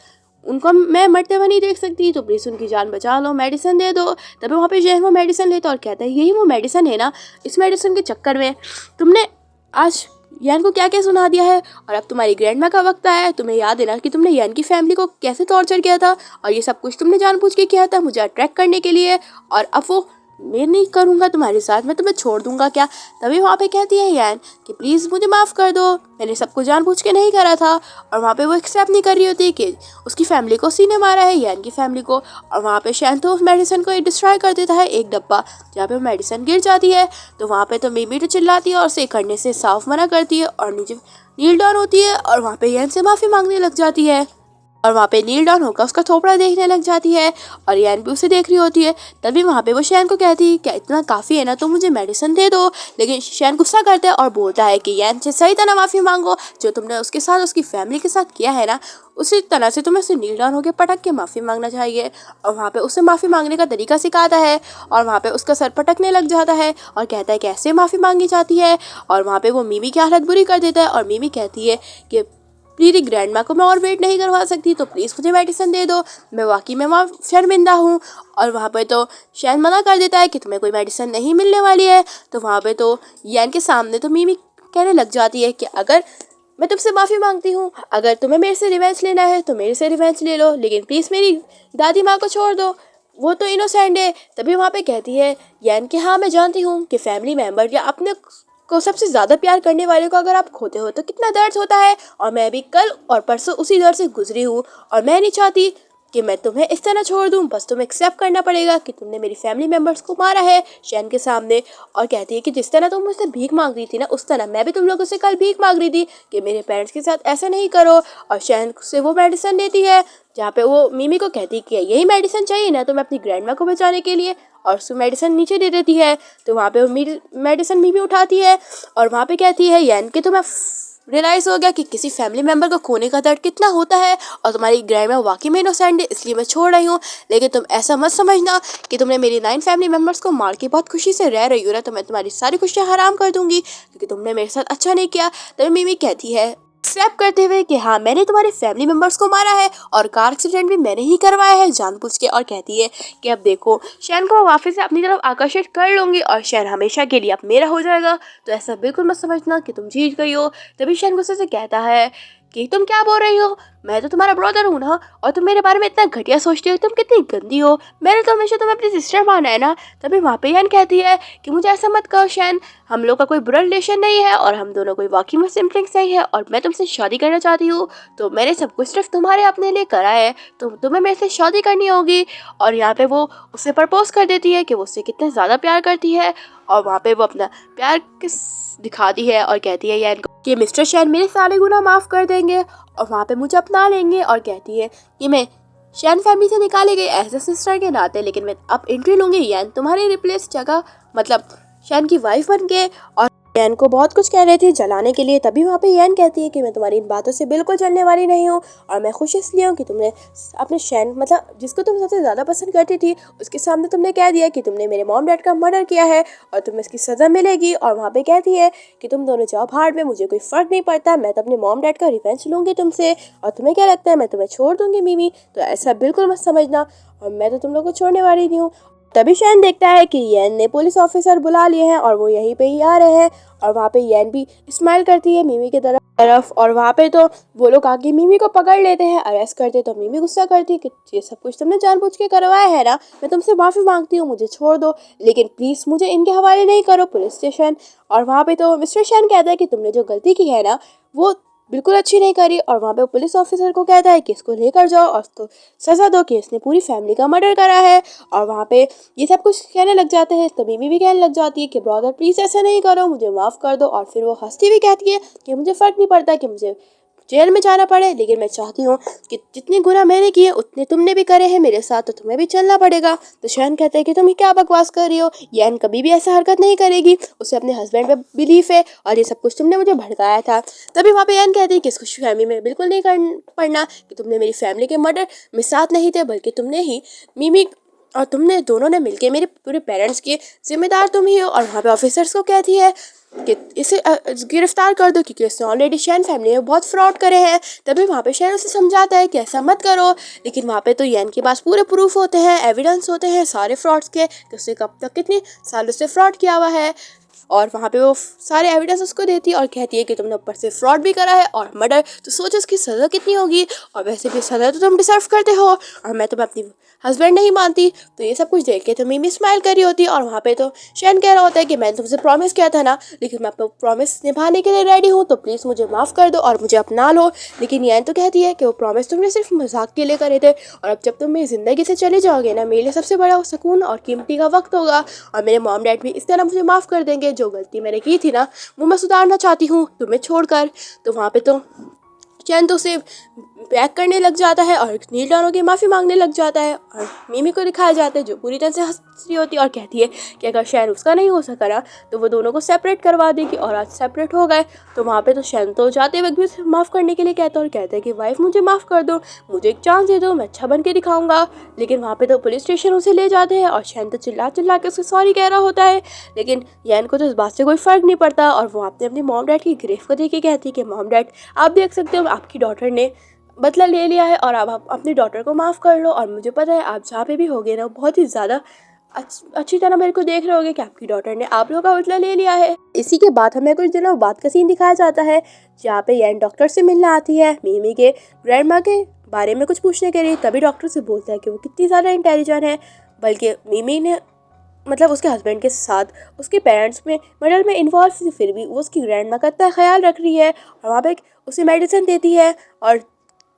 उनको मैं मरते हुए नहीं देख सकती, तो प्लीज़ उनकी जान बचा लो, मेडिसिन दे दो। तभी वहाँ पे जहन वो मेडिसिन लेता और कहता है यही वो मेडिसिन है ना, इस मेडिसिन के चक्कर में तुमने आज यान को क्या क्या सुना दिया है और अब तुम्हारी ग्रैंडमा का वक्त आया है। तुम्हें याद है ना कि तुमने यान की फैमिली को कैसे टॉर्चर किया था और ये सब कुछ तुमने जानबूझ के किया था मुझे अट्रैक्ट करने के लिए, और अब वो मैं नहीं करूँगा तुम्हारे साथ, मैं तुम्हें छोड़ दूंगा क्या। तभी वहाँ पे कहती है यान कि प्लीज़ मुझे माफ़ कर दो, मैंने सब कुछ जानबूझ के नहीं करा था। और वहाँ पे वो एक्सेप्ट नहीं कर रही होती कि उसकी फैमिली को उसी ने मारा है, यान की फैमिली को। और वहाँ पे शैन तो उस मेडिसिन को डिस्ट्रॉय कर देता है एक डब्बा जहाँ पे वो मेडिसिन गिर जाती है। तो वहाँ पे तो मीमी तो चिल्लाती है और उसे करने से साफ मना करती है और नीचे नील डाउन होती है और वहाँ पे यान से माफ़ी मांगने लग जाती है। और वहाँ पे नील डाउन होकर उसका थोपड़ा देखने लग जाती है और यान भी उसे देख रही होती है। तभी वहाँ पे वो शैन को कहती है क्या इतना काफ़ी है ना, तो मुझे मेडिसिन दे दो। लेकिन शैन गुस्सा करता है और बोलता है कि यान से सही तरह माफ़ी मांगो, जो तुमने उसके साथ उसकी फैमिली के साथ किया है ना उसी तरह से तुम्हें उसे नील डाउन होकर पटक के माफ़ी मांगना चाहिए। और वहाँ पे उसे माफ़ी मांगने का तरीका सिखाता है और वहाँ पे उसका सर पटकने लग जाता है और कहता है कैसे माफ़ी मांगी जाती है। और वहाँ पे वो मीमी की हालत बुरी कर देता है और मीमी कहती है कि मेरी ग्रैंडमा को मैं और वेट नहीं करवा सकती, तो प्लीज़ मुझे मेडिसिन दे दो, मैं वाकई में वहाँ शर्मिंदा हूँ। और वहाँ पे तो शैन मना कर देता है कि तुम्हें कोई मेडिसिन नहीं मिलने वाली है। तो वहाँ पे तो यान के सामने तो मीमी कहने लग जाती है कि अगर मैं तुमसे माफ़ी मांगती हूँ, अगर तुम्हें मेरे से रिवेंज लेना है तो मेरे से रिवेंज ले लो, लेकिन प्लीज़ मेरी दादी माँ को छोड़ दो, वो तो इनोसेंट है। तभी वहाँ पे कहती है यान कि हाँ मैं जानती हूँ कि फैमिली मेम्बर या अपने को सबसे ज़्यादा प्यार करने वाले को अगर आप खोते हो तो कितना दर्द होता है, और मैं भी कल और परसों उसी दर्द से गुजरी हूँ और मैं नहीं चाहती कि मैं तुम्हें इस तरह छोड़ दूँ। बस तुम्हें एक्सेप्ट करना पड़ेगा कि तुमने मेरी फैमिली मेम्बर्स को मारा है शैन के सामने। और कहती है कि जिस तरह तुम मुझसे भीख मांग रही थी ना उस तरह मैं भी तुम लोगों से कल भीख मांग रही थी कि मेरे पेरेंट्स के साथ ऐसा नहीं करो। और शैन से वो मेडिसिन देती है जहाँ पे वो मीमी को कहती है कि यही मेडिसिन चाहिए ना तुम्हें अपनी ग्रैंडमा को बचाने के लिए, और उसको मेडिसिन नीचे दे देती है। तो वहाँ पे वो मेडिसिन मीमी उठाती है और वहाँ पे कहती है यान कि तुम्हें रियलाइज़ हो गया कि किसी फैमिली मेम्बर को खोने का दर्द कितना होता है और तुम्हारी ग्रैंडमा वाकई में इनोसेंट है इसलिए मैं छोड़ रही हूँ। लेकिन तुम ऐसा मत समझना कि तुमने मेरी 9 फैमिली मेम्बर्स को मार के बहुत खुशी से रह रही हो ना, तो मैं तुम्हारी सारी खुशियाँ हराम कर दूंगी क्योंकि तुमने मेरे साथ अच्छा नहीं किया। तभी मीमी कहती है एक्सेप्ट करते हुए कि हाँ मैंने तुम्हारे फैमिली मेंबर्स को मारा है और कार एक्सीडेंट भी मैंने ही करवाया है जानबूझ के। और कहती है कि अब देखो शैन को वापस से अपनी तरफ आकर्षित कर लूंगी और शैन हमेशा के लिए अब मेरा हो जाएगा, तो ऐसा बिल्कुल मत समझना कि तुम जीत गई हो। तभी शैन गुस्से से कहता है कि तुम क्या बोल रही हो, मैं तो तुम्हारा ब्रदर हूँ ना, और तुम मेरे बारे में इतना घटिया सोचती हो, तुम कितनी गंदी हो, मैंने तो हमेशा तुम्हें अपनी सिस्टर माना है ना। तभी वहाँ पे यान कहती है कि मुझे ऐसा मत कहो शैन, हम लोग का कोई बुरा रिलेशन नहीं है और हम दोनों कोई वाकई में सिबलिंग्स नहीं है और मैं तुमसे शादी करना चाहती हूँ, तो मैंने सब कुछ सिर्फ तुम्हारे अपने लिए करा है, तो तुम्हें मेरे से शादी करनी होगी। और यहाँ पे वो उससे प्रपोज कर देती है कि वो उससे कितना ज़्यादा प्यार करती है और वहाँ पे वो अपना प्यार किस दिखाती है और कहती है यान को कि मिस्टर शैन मेरे सारे गुनाह माफ़ कर देंगे और वहाँ पे मुझे अपना लेंगे। और कहती है कि मैं शैन फैमिली से निकाले गए एज ए सिस्टर के नाते, लेकिन मैं अब एंट्री लूंगी यान तुम्हारी रिप्लेस जगह, मतलब शैन की वाइफ बन के। और यान को बहुत कुछ कह रही थी जलाने के लिए। तभी वहाँ पे यान कहती है कि मैं तुम्हारी इन बातों से बिल्कुल चलने वाली नहीं हूँ और मैं खुश इसलिए हूँ कि तुमने अपने शैन मतलब जिसको तुम सबसे ज़्यादा पसंद करती थी उसके सामने तुमने कह दिया कि तुमने मेरे मॉम डैड का मर्डर किया है और तुम्हें इसकी सज़ा मिलेगी। और वहाँ पे कहती है कि तुम दोनों जाओ भाड़ में, मुझे कोई फ़र्क नहीं पड़ता, मैं तो अपने मॉम डैड का रिवेंज लूँगी तुमसे। और तुम्हें क्या लगता है मैं तुम्हें छोड़ दूँगी मिमी, तो ऐसा बिल्कुल मत समझना, और मैं तो तुम लोग को छोड़ने वाली नहीं हूँ। तभी शैन देखता है कि येन ने पुलिस ऑफिसर बुला लिए हैं और वो यहीं पे ही आ रहे हैं। और वहाँ पे येन भी स्माइल करती है मिमी की तरफ और वहाँ पे तो वो लोग आके मिमी को पकड़ लेते हैं, अरेस्ट करते। तो मिमी गुस्सा करती है कि ये सब कुछ तुमने जानबूझ के करवाया है ना, मैं तुमसे माफ़ी मांगती हूँ, मुझे छोड़ दो, लेकिन प्लीज़ मुझे इनके हवाले नहीं करो पुलिस स्टेशन। और वहाँ पे तो मिस्टर शैन कहता है कि तुमने जो गलती की है ना वो बिल्कुल अच्छी नहीं करी। और वहाँ पे पुलिस ऑफिसर को कहता है कि इसको लेकर जाओ और उसको सज़ा दो कि इसने पूरी फैमिली का मर्डर करा है। और वहाँ पे ये सब कुछ कहने लग जाते हैं, तो मिमी भी कहने लग जाती है कि ब्रदर प्लीज़ ऐसा नहीं करो, मुझे माफ़ कर दो। और फिर वो हंसती भी कहती है कि मुझे फ़र्क नहीं पड़ता कि मुझे जेल में जाना पड़े, लेकिन मैं चाहती हूँ कि जितने गुनाह मैंने किए उतने तुमने भी करे हैं मेरे साथ, तो तुम्हें भी चलना पड़ेगा। तो शैन कहते हैं कि तुम क्या बकवास कर रही हो, यैन कभी भी ऐसा हरकत नहीं करेगी, उसे अपने हस्बैंड पे बिलीफ है और ये सब कुछ तुमने मुझे भड़काया था। तभी वहाँ पे यैन कहती है कि इसको फैमिली में बिल्कुल नहीं कर पड़ना कि तुमने मेरी फैमिली के मर्डर में साथ नहीं थे, बल्कि तुमने ही मिमी और तुमने दोनों ने मिलके मेरे पूरे पेरेंट्स के जिम्मेदार तुम ही हो। और वहाँ पे ऑफिसर्स को कहती है कि इसे गिरफ्तार कर दो क्योंकि उसने ऑलरेडी शैन फैमिली में बहुत फ्रॉड करे हैं। तभी वहाँ पे शैन उसे समझाता है कि ऐसा मत करो, लेकिन वहाँ पे तो यैन के पास पूरे प्रूफ होते हैं, एविडेंस होते हैं सारे फ्रॉड्स के कि उसने कब तक कितने सालों से फ्रॉड किया हुआ है। और वहाँ पे वो सारे एविडेंस उसको देती है और कहती है कि तुमने ऊपर से फ्रॉड भी करा है और मर्डर, तो सोचो इसकी सज़ा कितनी होगी, और वैसे भी सज़ा तो तुम डिजर्व करते हो और मैं तुम्हें अपनी हस्बैंड नहीं मानती। तो ये सब कुछ देख के तो मिमी स्माइल कर रही होती है। और वहाँ पे तो शैन कह रहा होता है कि मैंने तुमसे प्रॉमिस किया था ना, लेकिन मैं अपना प्रॉमिस निभाने के लिए रेडी हूँ, तो प्लीज़ मुझे माफ़ कर दो और मुझे अपना लो। लेकिन यैन तो कहती है कि वो प्रॉमिस तुमने सिर्फ मजाक के लिए करे थे और अब जब तुम मेरी ज़िंदगी से चले जाओगे ना, मेरे लिए सबसे बड़ा सुकून और कीमती का वक्त होगा और मेरे मॉम डैड भी इस तरह मुझे माफ़ कर देंगे। जो गलती मैंने की थी ना वो मैं सुधारना चाहती हूँ तुम्हें छोड़कर। तो वहाँ पे तो चैन तो उसे पैक करने लग जाता है और नील डाउन होकर माफ़ी मांगने लग जाता है। और मिमी को दिखाया जाता है जो पूरी तरह से हंस रही होती है और कहती है कि अगर शैन उसका नहीं हो सका ना तो वो दोनों को सेपरेट करवा देगी, और आज सेपरेट हो गए। तो वहाँ पे तो शैन तो जाते वक्त भी माफ़ करने के लिए कहता है और कहता है कि वाइफ मुझे माफ़ कर दो, मुझे एक चांस दे दो, मैं अच्छा बन के दिखाऊंगा। लेकिन वहाँ पे तो पुलिस स्टेशन उसे ले जाते हैं और शैन तो चिल्ला चिल्ला के उससे सॉरी कह रहा होता है, लेकिन यैन को तो इस बात से कोई फ़र्क नहीं पड़ता। और वो अपनी मॉम डैड की ग्रेफ को देख के कहती है कि मॉम डैड आप देख सकते हो आपकी डॉटर ने बदला ले लिया है और अब आप अपनी डॉटर को माफ़ कर लो, और मुझे पता है आप जहाँ पे भी होगे ना बहुत ही ज़्यादा अच्छी तरह मेरे को देख रहे होगे कि आपकी डॉटर ने आप लोगों का बदला ले लिया है। इसी के बाद हमें कुछ दिनों बाद का सीन दिखाया जाता है जहाँ पे यैन डॉक्टर से मिलने आती है मिमी के ग्रैंडमा के बारे में कुछ पूछने के लिए। तभी डॉक्टर से बोलता है कि वो कितनी ज़्यादा इंटेलिजेंट है, बल्कि मिमी ने मतलब उसके हस्बैंड के साथ उसके पेरेंट्स में मर्डर में इन्वॉल्व थी, फिर भी वो उसकी ग्रैंडमा का इतना ख्याल रख रही है और वहाँ पे उसे मेडिसिन देती है। और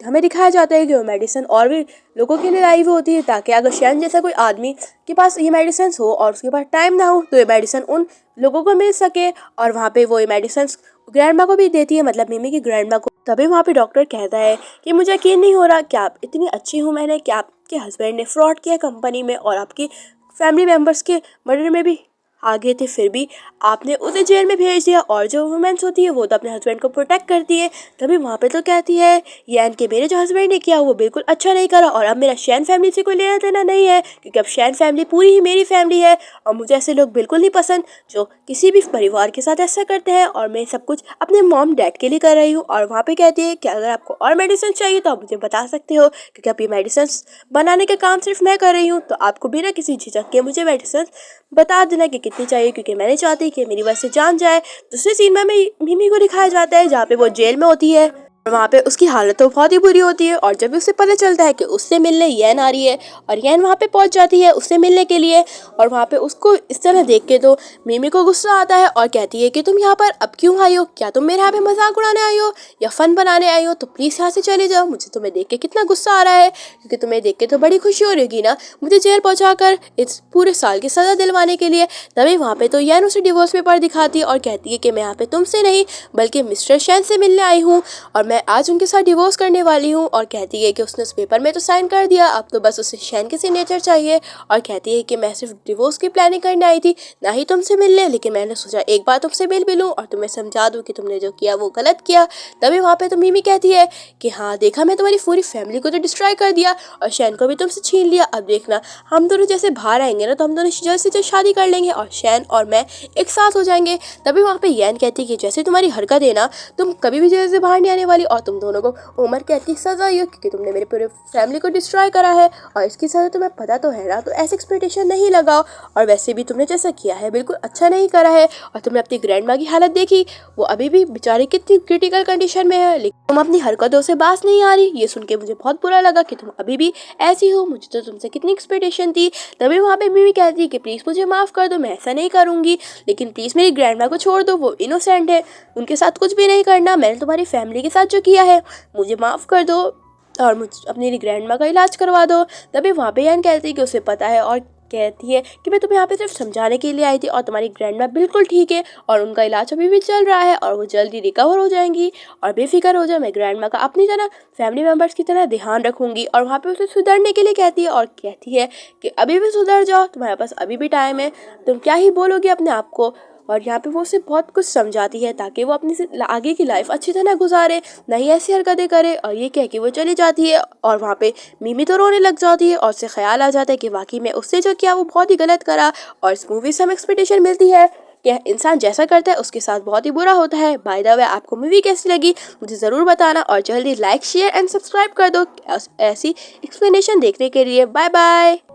हमें दिखाया जाता है कि वो मेडिसिन और भी लोगों के लिए लाई हुई होती है ताकि अगर शैन जैसा कोई आदमी के पास ये मेडिसिन हो और उसके पास टाइम ना हो तो ये मेडिसिन उन लोगों को मिल सके। और वहाँ पे वो ये मेडिसिन ग्रैंडमा को भी देती है, मतलब मिमी की ग्रैंडमा को। तभी वहाँ पे डॉक्टर कहता है कि मुझे यकीन नहीं हो रहा कि आप इतनी अच्छी हूँ मैंने कि आपके हस्बैंड ने फ्रॉड किया कंपनी में और आपकी फैमिली मेम्बर्स के मर्डर में भी आगे थे, फिर भी आपने उसे जेल में भेज दिया। और जो वुमेन्स होती है वो तो अपने हस्बैंड को प्रोटेक्ट करती है। तभी वहाँ पे तो कहती है यान कि मेरे जो हस्बैंड ने किया वो बिल्कुल अच्छा नहीं करा, और अब मेरा शैन फैमिली से कोई लेना देना नहीं है, क्योंकि अब शैन फैमिली पूरी ही मेरी फैमिली है और मुझे ऐसे लोग बिल्कुल नहीं पसंद जो किसी भी परिवार के साथ ऐसा करते हैं। और मैं सब कुछ अपने मॉम डैड के लिए कर रही हूँ। और वहाँ पे कहती है कि अगर आपको और मेडिसिन चाहिए तो आप मुझे बता सकते हो, क्योंकि अब ये मेडिसिन बनाने का काम सिर्फ मैं कर रही हूँ, तो आपको बिना किसी झिझक के मुझे मेडिसिन बता देना कि कितनी चाहिए, क्योंकि मैं नहीं चाहती कि मेरी वजह से जान जाए। दूसरे सीन में हमें मिमी को दिखाया जाता है जहाँ पे वो जेल में होती है और वहाँ पे उसकी हालत तो बहुत ही बुरी होती है। और जब भी उसे पता चलता है कि उससे मिलने येन आ रही है और येन वहाँ पे पहुँच जाती है उससे मिलने के लिए, और वहाँ पे उसको इस तरह देख के तो मिमी को गुस्सा आता है और कहती है कि तुम यहाँ पर अब क्यों आई हो, क्या तुम मेरे यहाँ पे मजाक उड़ाने आई हो या फन बनाने आई हो, तो प्लीज़ यहाँ से चले जाओ। मुझे तुम्हें देख के कितना गुस्सा आ रहा है, क्योंकि तुम्हें देख के तो बड़ी खुशी हो रही होगी ना मुझे जेल पहुँचा कर इस पूरे साल की सज़ा दिलवाने के लिए। तभी वहाँ पे तो येन उसे डिवोर्स पेपर दिखाती है और कहती है कि मैं यहाँ पे तुमसे नहीं बल्कि मिस्टर शैन से मिलने आई हूँ और मैं आज उनके साथ डिवोर्स करने वाली हूँ। और कहती है कि उसने उस पेपर में तो साइन कर दिया, अब तो बस उसे शैन के सिग्नेचर चाहिए। और कहती है कि मैं सिर्फ डिवोर्स की प्लानिंग करने आई थी, ना ही तुमसे मिलने, लेकिन मैंने सोचा एक बार तुमसे मिल भी लूँ और तुम्हें समझा दूँ कि तुमने जो किया वो गलत किया। तभी वहाँ पे तो मिमी कहती है कि हाँ देखा, मैं तुम्हारी पूरी फैमिली को तो डिस्ट्रॉय कर दिया और शैन को भी तुमसे छीन लिया, अब देखना हम दोनों जैसे बाहर आएंगे ना तो हम दोनों जल्द से जल्द शादी कर लेंगे और शैन और मैं एक साथ हो जाएंगे। तभी वहाँ पे येन कहती है कि जैसे तुम्हारी हरकत है ना, तुम कभी भी जेल से बाहर नहीं आने वाली और तुम दोनों को उम्र कैद की सजा ही हो, क्योंकि तुमने मेरे पूरे फैमिली को डिस्ट्रॉय करा है और इसकी सजा तुम्हें पता तो है ना, तो ऐसे एक्सपेक्टेशन नहीं लगाओ। और वैसे भी तुमने जैसा किया है बिल्कुल अच्छा नहीं करा है। और तुमने अपनी ग्रैंड माँ की हालत देखी, वो अभी भी बेचारी कितनी क्रिटिकल कंडीशन में है, लेकिन तुम अपनी हरकतों से बाज नहीं आ रही। ये सुन के मुझे बहुत बुरा लगा कि तुम अभी भी ऐसी हो, मुझे तो तुमसे कितनी एक्सपेक्टेशन थी। तभी वहाँ पे मिमी कहती है कि प्लीज़ मुझे माफ़ कर दो, मैं ऐसा नहीं करूँगी, लेकिन प्लीज़ मेरी ग्रैंड माँ को छोड़ दो, वो इनोसेंट है, उनके साथ कुछ भी नहीं करना, मैंने तुम्हारी फैमिली के साथ जो किया है मुझे माफ़ कर दो और मुझ अपनी ग्रैंड माँ का इलाज करवा दो। तभी वहाँ पे यान कहती है कि उसे पता है और कहती है कि मैं तुम्हें यहाँ पे सिर्फ समझाने के लिए आई थी और तुम्हारी ग्रैंड माँ बिल्कुल ठीक है और उनका इलाज अभी भी चल रहा है और वो जल्दी रिकवर हो जाएंगी और बेफिक्र हो जाए, मैं ग्रैंड माँ का अपनी तरह फैमिली मेम्बर्स की तरह ध्यान रखूंगी। और वहाँ पे उसे सुधरने के लिए कहती है और कहती है कि अभी भी सुधर जाओ, तुम्हारे पास अभी भी टाइम है, तुम क्या ही बोलोगे अपने आप को। और यहाँ पे वो उसे बहुत कुछ समझाती है ताकि वो अपनी आगे की लाइफ अच्छी तरह गुजारे, नहीं ऐसी हरकतें करे। और ये कह के वो चली जाती है और वहाँ पे मिमी तो रोने लग जाती है और उसे ख्याल आ जाता है कि वाकई में उससे जो किया वो बहुत ही गलत करा। और इस मूवी से हमें एक्सपेक्टेशन मिलती है कि इंसान जैसा करता है उसके साथ बहुत ही बुरा होता है। बाय द वे, आपको मूवी कैसी लगी मुझे ज़रूर बताना और जल्दी लाइक शेयर एंड सब्सक्राइब कर दो ऐसी एक्सप्लेनेशन देखने के लिए। Bye bye.